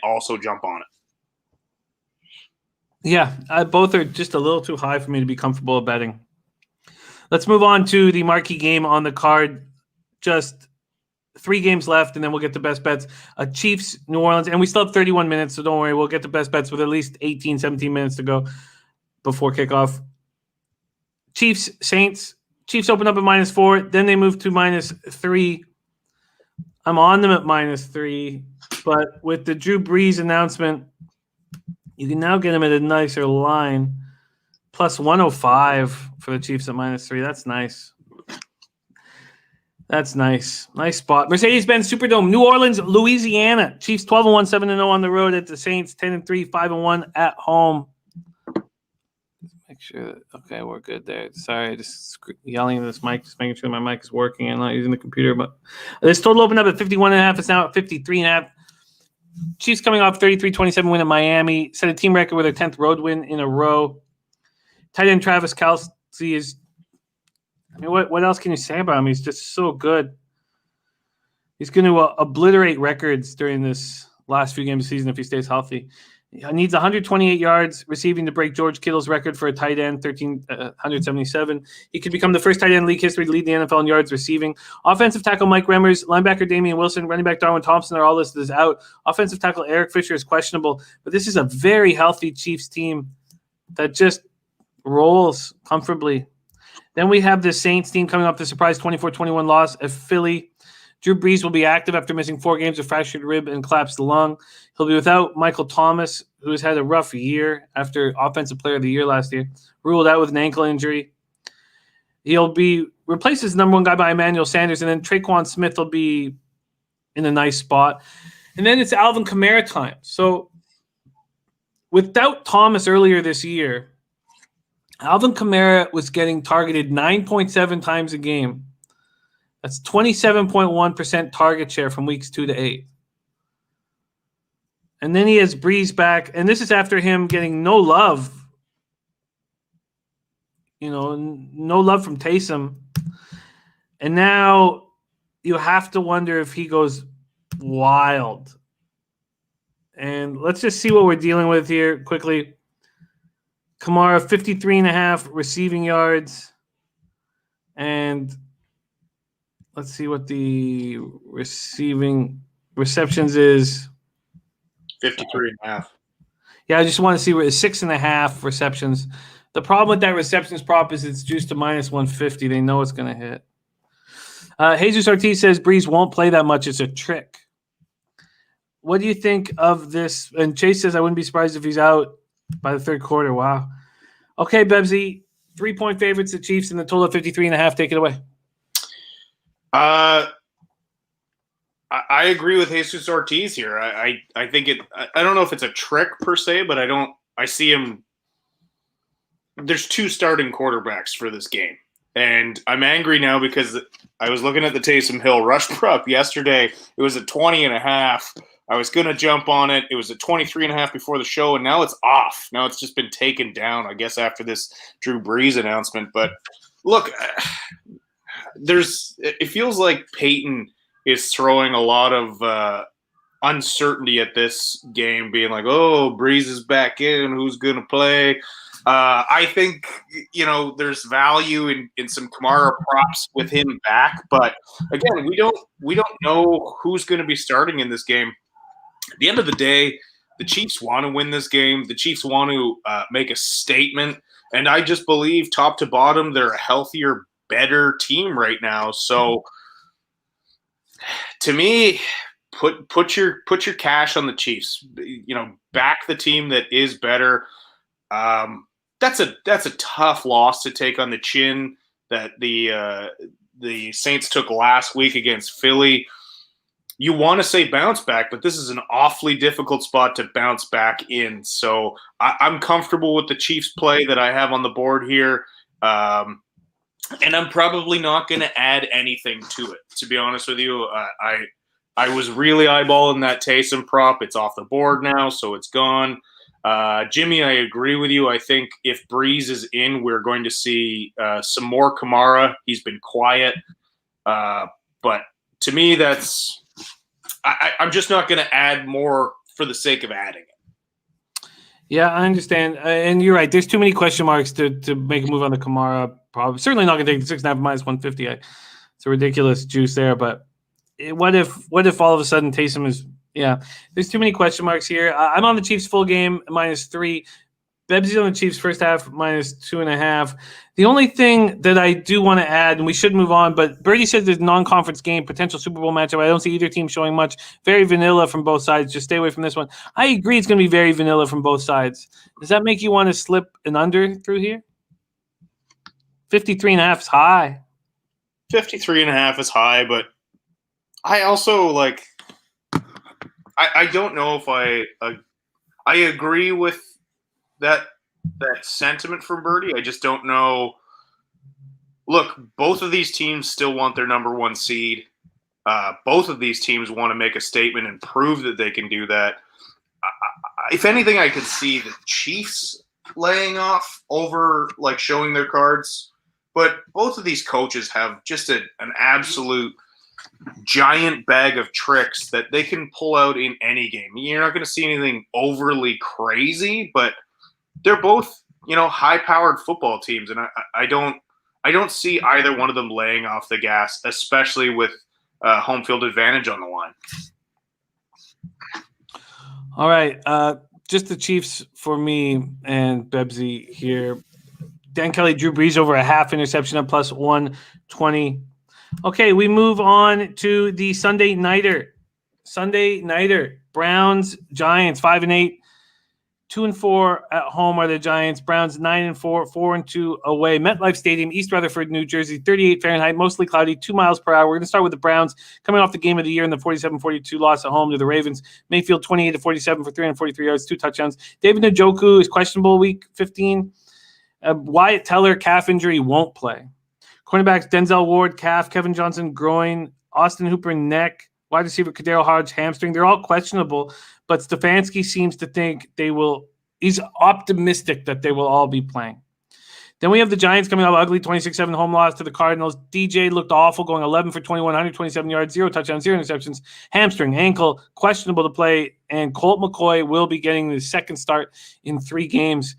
also jump on it. Yeah, both are just a little too high for me to be comfortable betting. Let's move on to the marquee game on the card. Just 3 games left, and then we'll get the best bets. Chiefs, New Orleans, and we still have 31 minutes, so don't worry. We'll get the best bets with at least 18, 17 minutes to go before kickoff. Chiefs, Saints. Chiefs open up at -4. Then they move to -3. I'm on them at -3, but with the Drew Brees announcement, you can now get them at a nicer line. Plus 105 for the Chiefs at -3. That's nice. That's nice. Nice spot. Mercedes-Benz Superdome, New Orleans, Louisiana. Chiefs 12-1, 7-0 on the road at the Saints, 10-3, 5-1 at home. Make sure that, okay, we're good there. Sorry, just yelling at this mic, just making sure my mic is working and not using the computer. But this total opened up at 51.5. It's now at 53.5. Chiefs coming off 33-27 win at Miami. Set a team record with their 10th road win in a row. Tight end Travis Kelce is, I mean, what else can you say about him? He's just so good. He's going to obliterate records during this last few games of the season if he stays healthy. He needs 128 yards receiving to break George Kittle's record for a tight end, 177. He could become the first tight end in league history to lead the NFL in yards receiving. Offensive tackle Mike Remmers, linebacker Damian Wilson, running back Darwin Thompson are all listed as out. Offensive tackle Eric Fisher is questionable, but this is a very healthy Chiefs team that just rolls comfortably. Then we have the Saints team coming off the surprise 24-21 loss at Philly. Drew Brees will be active after missing 4 games with fractured rib and collapsed lung. He'll be without Michael Thomas, who has had a rough year after Offensive Player of the Year last year, ruled out with an ankle injury. He'll be replaced as number 1 guy by Emmanuel Sanders, and then Traquan Smith will be in a nice spot. And then it's Alvin Kamara time. So without Thomas earlier this year, Alvin Kamara was getting targeted 9.7 times a game. That's 27.1% target share from weeks 2 to 8. And then he has Brees back, and this is after him getting no love. No love from Taysom. And now you have to wonder if he goes wild. And let's just see what we're dealing with here quickly. Kamara, 53.5 receiving yards. And let's see what the receiving receptions is. 53.5. Yeah, I just want to see where it's 6.5 receptions. The problem with that receptions prop is it's juiced to -150. They know it's going to hit. Jesus Ortiz says Brees won't play that much. It's a trick. What do you think of this? And Chase says I wouldn't be surprised if he's out by the third quarter. Wow. Okay, Bebsy, 3-point favorites, the Chiefs, and the total of 53.5. Take it away. I agree with Jesus Ortiz here. I think I don't know if it's a trick per se, but I see him. There's 2 starting quarterbacks for this game. And I'm angry now because I was looking at the Taysom Hill rush prop yesterday. It was at 20.5. I was going to jump on it. It was at 23.5 before the show, and now it's off. Now it's just been taken down, I guess, after this Drew Brees announcement. But look, it feels like Peyton is throwing a lot of uncertainty at this game, being like, oh, Breeze is back in, who's going to play? I think, there's value in some Kamara props with him back, but again, we don't know who's going to be starting in this game. At the end of the day, the Chiefs want to win this game. The Chiefs want to make a statement, and I just believe top to bottom they're a healthier, better team right now. So to me, put your cash on the Chiefs. Back the team that is better. That's a tough loss to take on the chin that the Saints took last week against Philly. You want to say bounce back, but this is an awfully difficult spot to bounce back in. So I'm comfortable with the Chiefs play that I have on the board here. And I'm probably not going to add anything to it, to be honest with you. I was really eyeballing that Taysom prop. It's off the board now, so it's gone. Jimmy, I agree with you. I think if Breeze is in, we're going to see some more Kamara. He's been quiet. But to me, I'm just not going to add more for the sake of adding it. Yeah, I understand. And you're right. There's too many question marks to make a move on the Kamara. Probably certainly not going to take the 6.5 minus 150. It's a ridiculous juice there. But what if all of a sudden Taysom is? Yeah, there's too many question marks here. I'm on the Chiefs full game -3. Bebsy's on the Chiefs first half -2.5. The only thing that I do want to add, and we should move on, but Birdie says there's a non-conference game, potential Super Bowl matchup. I don't see either team showing much. Very vanilla from both sides. Just stay away from this one. I agree it's going to be very vanilla from both sides. Does that make you want to slip an under through here? 53.5 is high. 53.5 is high, but I also I don't know if I agree with that sentiment from Birdie. I just don't know. Look, both of these teams still want their number one seed. Both of these teams want to make a statement and prove that they can do that. If anything, I could see the Chiefs laying off over showing their cards. But both of these coaches have just an absolute giant bag of tricks that they can pull out in any game. You're not going to see anything overly crazy, but they're both, high-powered football teams, and I don't see either one of them laying off the gas, especially with home field advantage on the line. All right, just the Chiefs for me and Bebsy here. Dan Kelly, Drew Brees over a half interception at +120. Okay, we move on to the Sunday Nighter. Browns, Giants, 5-8. 2-4 at home are the Giants. Browns 9-4, 4-2 away. MetLife Stadium, East Rutherford, New Jersey, 38 Fahrenheit, mostly cloudy, 2 miles per hour. We're going to start with the Browns coming off the game of the year in the 47-42 loss at home to the Ravens. Mayfield 28-47 for 343 yards, 2 touchdowns. David Njoku is questionable week 15. Wyatt Teller, calf injury, won't play. Cornerbacks Denzel Ward, calf. Kevin Johnson, groin. Austin Hooper, neck. Wide receiver Kadero Hodge, hamstring. They're all questionable, but Stefanski seems to think they will. He's optimistic that they will all be playing. Then we have the Giants coming off ugly 26-7 home loss to the Cardinals. DJ looked awful, going 11 for 21, 127 yards, 0 touchdowns, 0 interceptions. Hamstring, ankle, questionable to play, and Colt McCoy will be getting his second start in 3 games.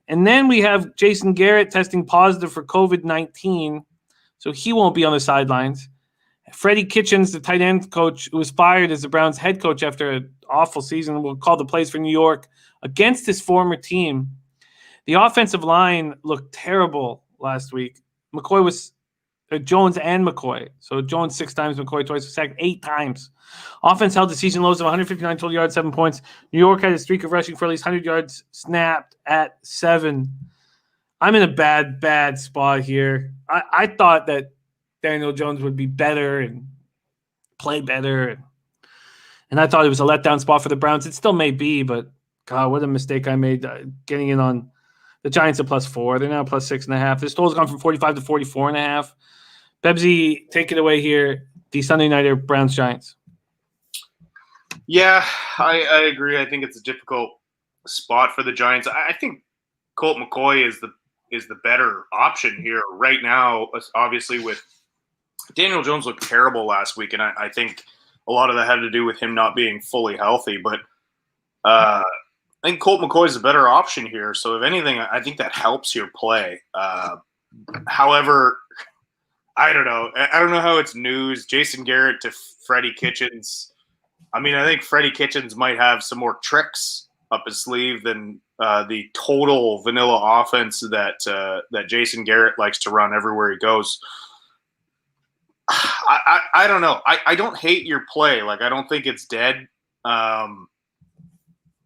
And then we have Jason Garrett testing positive for COVID-19, so he won't be on the sidelines. Freddie Kitchens, the tight end coach, who was fired as the Browns head coach after an awful season, will call the plays for New York against his former team. The offensive line looked terrible last week. McCoy was Jones and McCoy. So Jones 6 times, McCoy twice, was sacked 8 times. Offense held the season lows of 159 total yards, 7 points. New York had a streak of rushing for at least 100 yards, snapped at 7. I'm in a bad spot here. I thought that Daniel Jones would be better and play better. And I thought it was a letdown spot for the Browns. It still may be, but God, what a mistake I made getting in on the Giants at +4. They're now +6.5. This total's gone from 45 to 44.5. Bebsy, take it away here. The Sunday Nighter, Browns Giants. Yeah, I agree. I think it's a difficult spot for the Giants. I think Colt McCoy is the better option here right now, obviously with Daniel Jones looked terrible last week, and I think a lot of that had to do with him not being fully healthy. But I think Colt McCoy is a better option here. So if anything, I think that helps your play. However, I don't know. I don't know how it's news. Jason Garrett to Freddie Kitchens. I mean, I think Freddie Kitchens might have some more tricks up his sleeve than the total vanilla offense that Jason Garrett likes to run everywhere he goes. I don't know. I don't hate your play. Like, I don't think it's dead.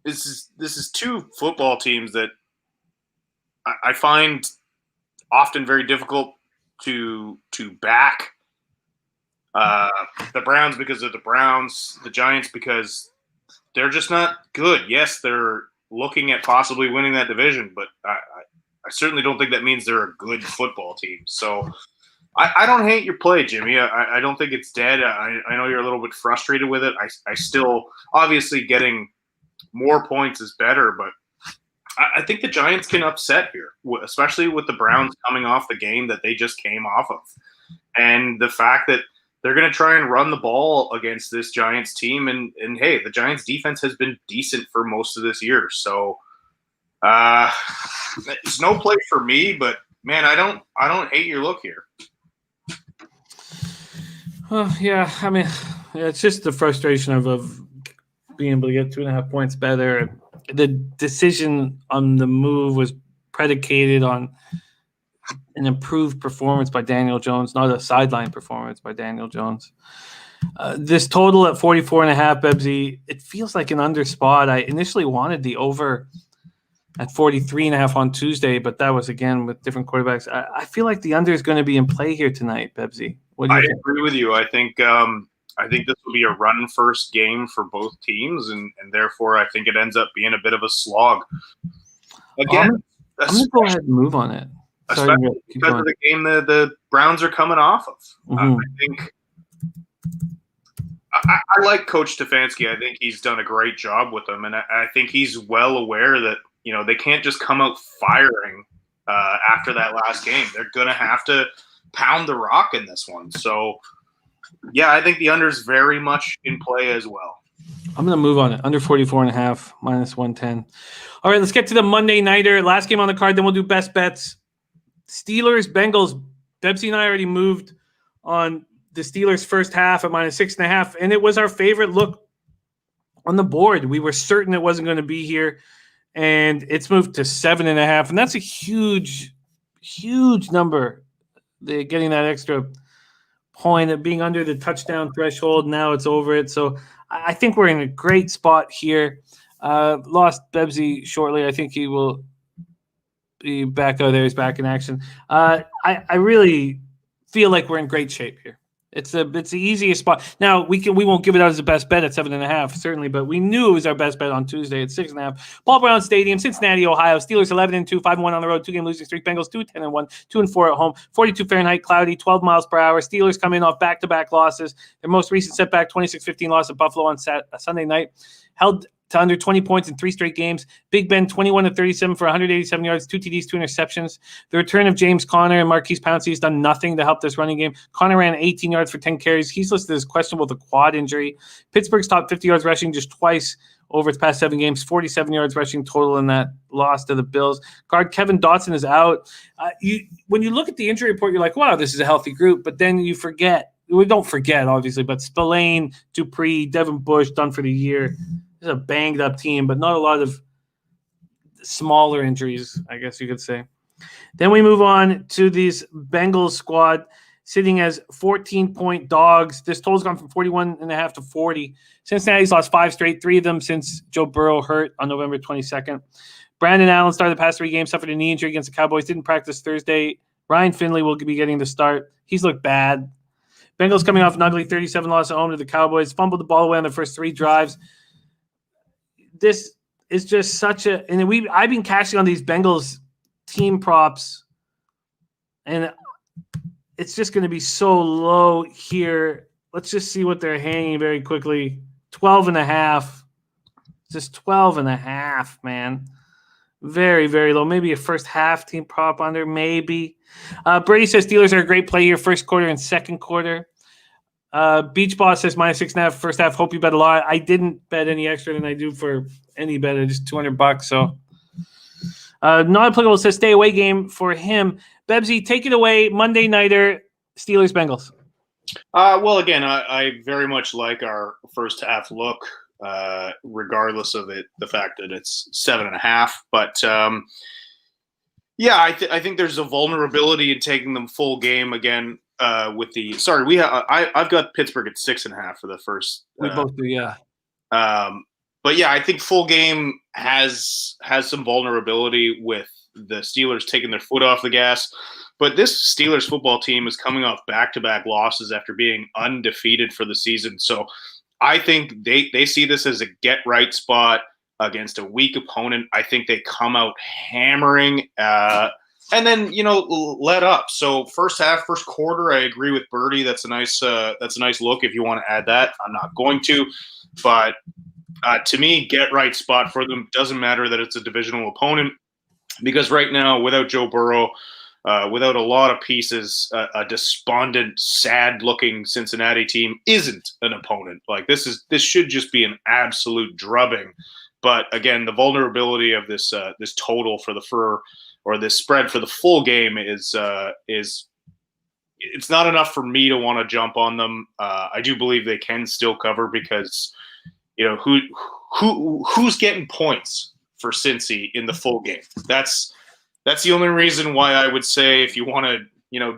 This is two football teams that I find often very difficult to back. The Browns because of the Browns, the Giants because they're just not good. Yes, they're looking at possibly winning that division, but I certainly don't think that means they're a good football team. So I don't hate your play, Jimmy. I don't think it's dead. I know you're a little bit frustrated with it. I still, obviously, getting more points is better, but I think the Giants can upset here, especially with the Browns coming off the game that they just came off of. And the fact that they're going to try and run the ball against this Giants team. And hey, the Giants defense has been decent for most of this year. So it's no play for me, but man, I don't hate your look here. Well, yeah, I mean, it's just the frustration of being able to get 2.5 points better. The decision on the move was predicated on an improved performance by Daniel Jones, not a sideline performance by Daniel Jones. This total at 44.5, Bebsy, it feels like an under spot. I initially wanted the over at 43.5 on Tuesday, but that was, again, with different quarterbacks. I feel like the under is going to be in play here tonight, Bebsy. What do you think? Agree with you. I think this will be a run-first game for both teams, and therefore I think it ends up being a bit of a slog. Again, I'm going to go ahead and move on it. Especially because of the game the Browns are coming off of. Mm-hmm. I think I like Coach Stefanski. I think he's done a great job with them, and I think he's well aware that they can't just come out firing after that last game. They're going to have to pound the rock in this one. So, yeah, I think the under is very much in play as well. I'm going to move on it. Under 44.5, minus 110. All right, let's get to the Monday nighter. Last game on the card, then we'll do best bets. Steelers, Bengals. Bebsy and I already moved on the Steelers first half at minus 6.5, and it was our favorite look on the board. We were certain it wasn't going to be here, and it's moved to 7.5, and that's a huge, huge number. They're getting that extra point of being under the touchdown threshold. Now it's over it, so I think we're in a great spot here. Lost Bebsy shortly. I think he will be back out there. He's back in action. I really feel like we're in great shape here. It's the easiest spot. Now we won't give it out as the best bet at 7.5, certainly, but we knew it was our best bet on Tuesday at 6.5. Paul Brown Stadium, Cincinnati, Ohio. Steelers 11-2, 5-1 on the road, 2-game losing streak. Bengals 2-10-1, 2-4 at home. 42 Fahrenheit, cloudy, 12 miles per hour. Steelers come in off back-to-back losses. Their most recent setback, 26-15 loss at Buffalo on Sunday night. Held to under 20 points in 3 straight games. Big Ben, 21-37 for 187 yards, 2 TDs, 2 interceptions. The return of James Conner and Marquise Pouncey has done nothing to help this running game. Conner ran 18 yards for 10 carries. He's listed as questionable with a quad injury. Pittsburgh's top 50 yards rushing just twice over its past 7 games, 47 yards rushing total in that loss to the Bills. Guard Kevin Dotson is out. When you look at the injury report, you're like, wow, this is a healthy group, but then you forget. We don't forget, obviously, but Spillane, Dupree, Devin Bush done for the year. It's a banged-up team, but not a lot of smaller injuries, I guess you could say. Then we move on to these Bengals squad sitting as 14-point dogs. This total's gone from 41.5 to 40. Cincinnati's lost 5 straight, 3 of them since Joe Burrow hurt on November 22nd. Brandon Allen started the past 3 games, suffered a knee injury against the Cowboys, didn't practice Thursday. Ryan Finley will be getting the start. He's looked bad. Bengals coming off an ugly 37 loss at home to the Cowboys, fumbled the ball away on the first 3 drives. This is just such a – and I've been cashing on these Bengals team props, and it's just going to be so low here. Let's just see what they're hanging very quickly. 12.5. Just 12.5, man. Very, very low. Maybe a first half team prop under, maybe. Brady says Steelers are a great play here, first quarter and second quarter. Beach Boss says -6.5 first half. Hope you bet a lot. I didn't bet any extra than I do for any bet. Just $200. So not applicable says stay away game for him. Bebsy, take it away. Monday nighter, Steelers Bengals. Well, again, I very much like our first half look, regardless of the fact that it's 7.5. But yeah, I think there's a vulnerability in taking them full game again. I've got Pittsburgh at 6.5 for the first. We both do, yeah. But yeah, I think full game has some vulnerability with the Steelers taking their foot off the gas. But this Steelers football team is coming off back-to-back losses after being undefeated for the season. So I think they see this as a get-right spot against a weak opponent. I think they come out hammering and then, let up. So first half, first quarter, I agree with Birdie. That's a nice look if you want to add that. I'm not going to. But to me, get-right spot for them. Doesn't matter that it's a divisional opponent because right now, without Joe Burrow, without a lot of pieces, a despondent, sad-looking Cincinnati team isn't an opponent. Like this should just be an absolute drubbing. But again, the vulnerability of this total or this spread for the full game is it's not enough for me to want to jump on them. I do believe they can still cover because who's getting points for Cincy in the full game? That's the only reason why I would say if you want to,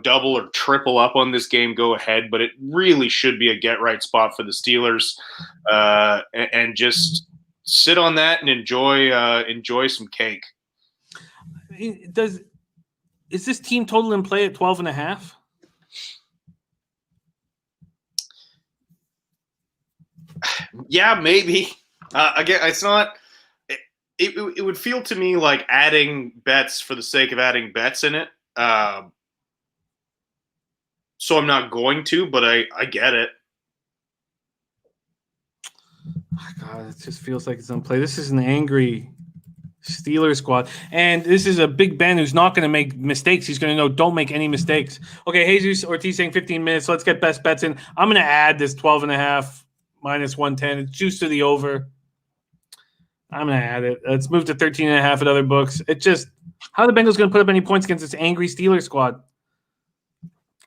double or triple up on this game, go ahead. But it really should be a get-right spot for the Steelers, and just sit on that and enjoy some cake. Is this team total in play at 12.5? Yeah, maybe. Again, it's not. It would feel to me like adding bets for the sake of adding bets in it. So I'm not going to, but I get it. God, it just feels like it's on play. This is an angry Steelers squad. And this is a Big Ben who's not going to make mistakes. He's going to know, don't make any mistakes. Okay, Jesus Ortiz saying 15 minutes. Let's get best bets in. I'm going to add this 12.5 -110. It's juice to the over. I'm going to add it. It's moved to 13.5 at other books. It just, how are the Bengals going to put up any points against this angry Steelers squad?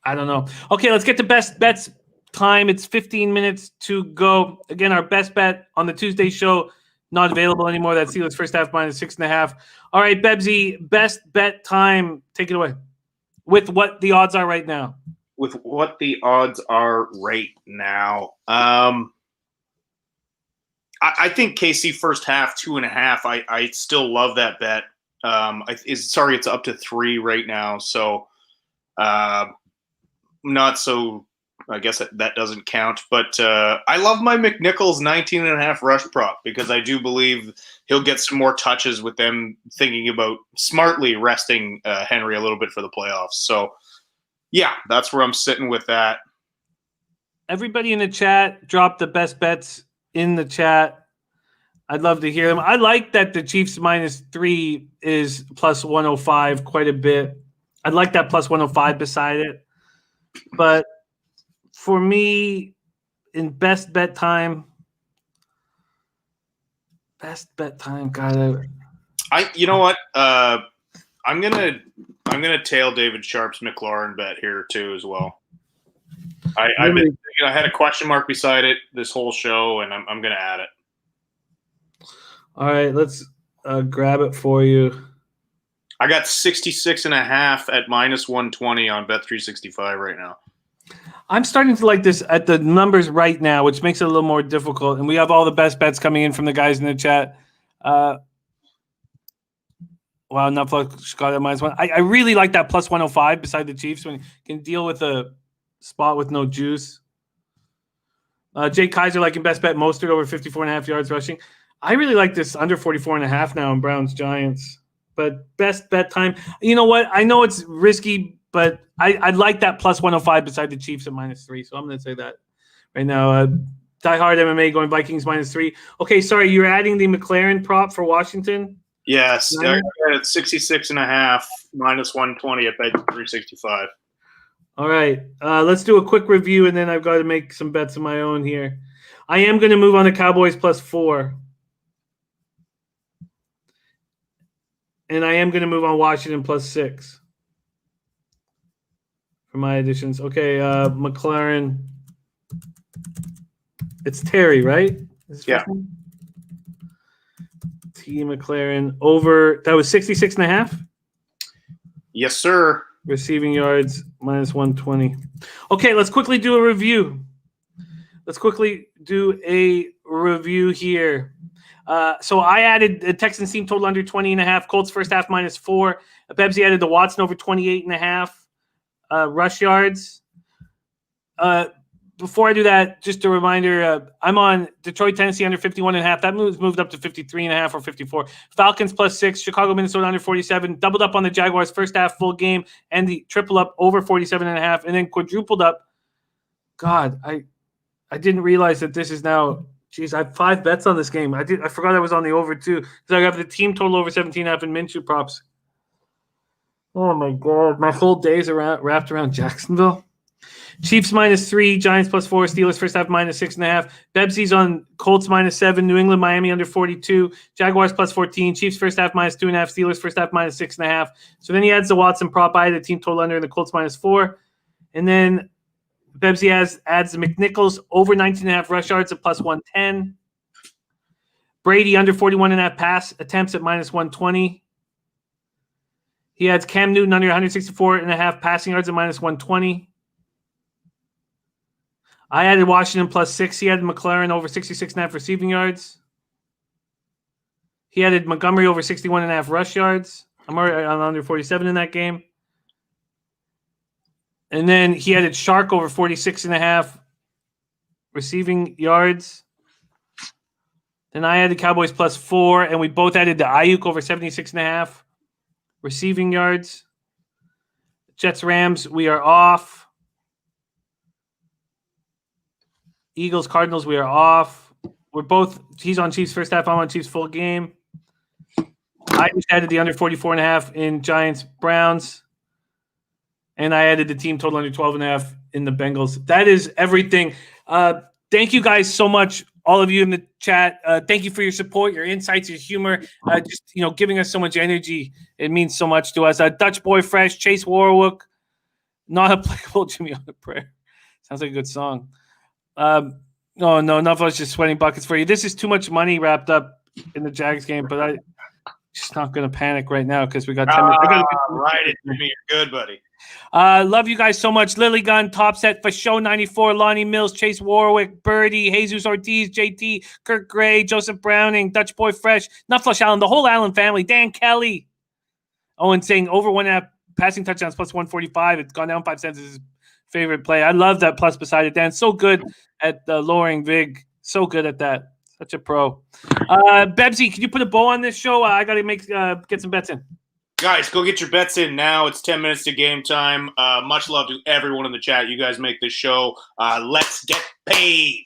I don't know. Okay, let's get to best bets time. It's 15 minutes to go. Again, our best bet on the Tuesday show, not available anymore. That's Steelers first half -6.5. All right, Bebsy, best bet time. Take it away. With what the odds are right now. With what the odds are right now. I think KC first half 2.5. I still love that bet. It's up to 3 right now. So not so. I guess that doesn't count. But I love my McNichols 19.5 rush prop because I do believe he'll get some more touches with them thinking about smartly resting Henry a little bit for the playoffs. So yeah, that's where I'm sitting with that. Everybody in the chat, drop the best bets in the chat. I'd love to hear them. I like that the Chiefs -3 is +105 quite a bit. I'd like that +105 beside it. But for me, in best bet time, God, you know what? I'm gonna tail David Sharp's McLaurin bet here too as well. I had a question mark beside it this whole show, and I'm gonna add it. All right, let's grab it for you. I got 66.5 at -120 on Bet365 right now. I'm starting to like this at the numbers right now, which makes it a little more difficult. And we have all the best bets coming in from the guys in the chat. Wow, Netflix got it -1. I really like that +105 beside the Chiefs when you can deal with a spot with no juice. Jay Kaiser liking best bet Mostert over 54.5 yards rushing. I really like this under 44.5 now in Browns Giants. But best bet time. You know what? I know it's risky, but I'd like that +105 beside the Chiefs at -3. So I'm going to say that right now. Die Hard MMA going Vikings -3. Okay, sorry, you're adding the McLaren prop for Washington? Yes, I got it at 66.5 minus 120 at bet 365. All right, let's do a quick review, and then I've got to make some bets of my own here. I am going to move on to Cowboys +4. And I am going to move on Washington +6 for my additions. Okay, McLaren. It's Terry, right? Yeah. T. McLaren over. That was 66.5? Yes, sir. Receiving yards minus 120. Okay, let's quickly do a review. Here. So I added the Texans team total under 20.5. Colts first half -4. Bebsy added the Watson over 28.5 rush yards. Before I do that, just a reminder, I'm on Detroit, Tennessee under 51.5. That moved up to 53.5 or 54. Falcons +6. Chicago, Minnesota under 47. Doubled up on the Jaguars first half full game and the triple up over 47.5, and then quadrupled up. God, I didn't realize that this is now. Jeez, I have 5 bets on this game. I forgot I was on the over too, because I have the team total over 17.5 and Minshew props. Oh my God, my whole day's wrapped around Jacksonville. Chiefs -3, Giants +4, Steelers first half -6.5. Bebsy's on Colts -7, New England, Miami under 42, Jaguars +14, Chiefs first half -2.5, Steelers first half -6.5. So then he adds the Watson prop. I had the team total under and the Colts -4, and then Bebsy adds the McNichols over 19.5 rush yards at +110. Brady under 41.5 pass attempts at -120. He adds Cam Newton under 164.5 passing yards at -120. I added Washington +6. He added McLaren over 66.5 receiving yards. He added Montgomery over 61.5 rush yards. I'm already on under 47 in that game. And then he added Shark over 46.5 receiving yards. Then I added Cowboys +4, and we both added the Ayuk over 76.5 receiving yards. Jets, Rams, we are off. Eagles, Cardinals, we are off. He's on Chiefs first half, I'm on Chiefs full game. I just added the under 44.5 in Giants, Browns. And I added the team total under 12.5 in the Bengals. That is everything. Thank you guys so much, all of you in the chat. Thank you for your support, your insights, your humor, just giving us so much energy. It means so much to us. Dutch Boy Fresh, Chase Warwick, Not Applicable, Jimmy on a Prayer. Sounds like a good song. Oh, no, enough of us just sweating buckets for you. This is too much money wrapped up in the Jags game, but I'm just not going to panic right now because we got 10 minutes. Right it, Jimmy. You're good, buddy. Love you guys so much. Lily Gunn, Top Set, for Show 94, Lonnie Mills, Chase Warwick, Birdie, Jesus Ortiz, JT, Kirk Gray, Joseph Browning, Dutch Boy Fresh, Nutflush Allen, the whole Allen family, Dan Kelly. Owen saying over 1.5 passing touchdowns +145. It's gone down 5 cents. Is his favorite play. I love that plus beside it, Dan. So good at lowering vig. So good at that. Such a pro. Bebsy, can you put a bow on this show? I got to get some bets in. Guys, go get your bets in now. It's 10 minutes to game time. Much love to everyone in the chat. You guys make this show. Let's get paid.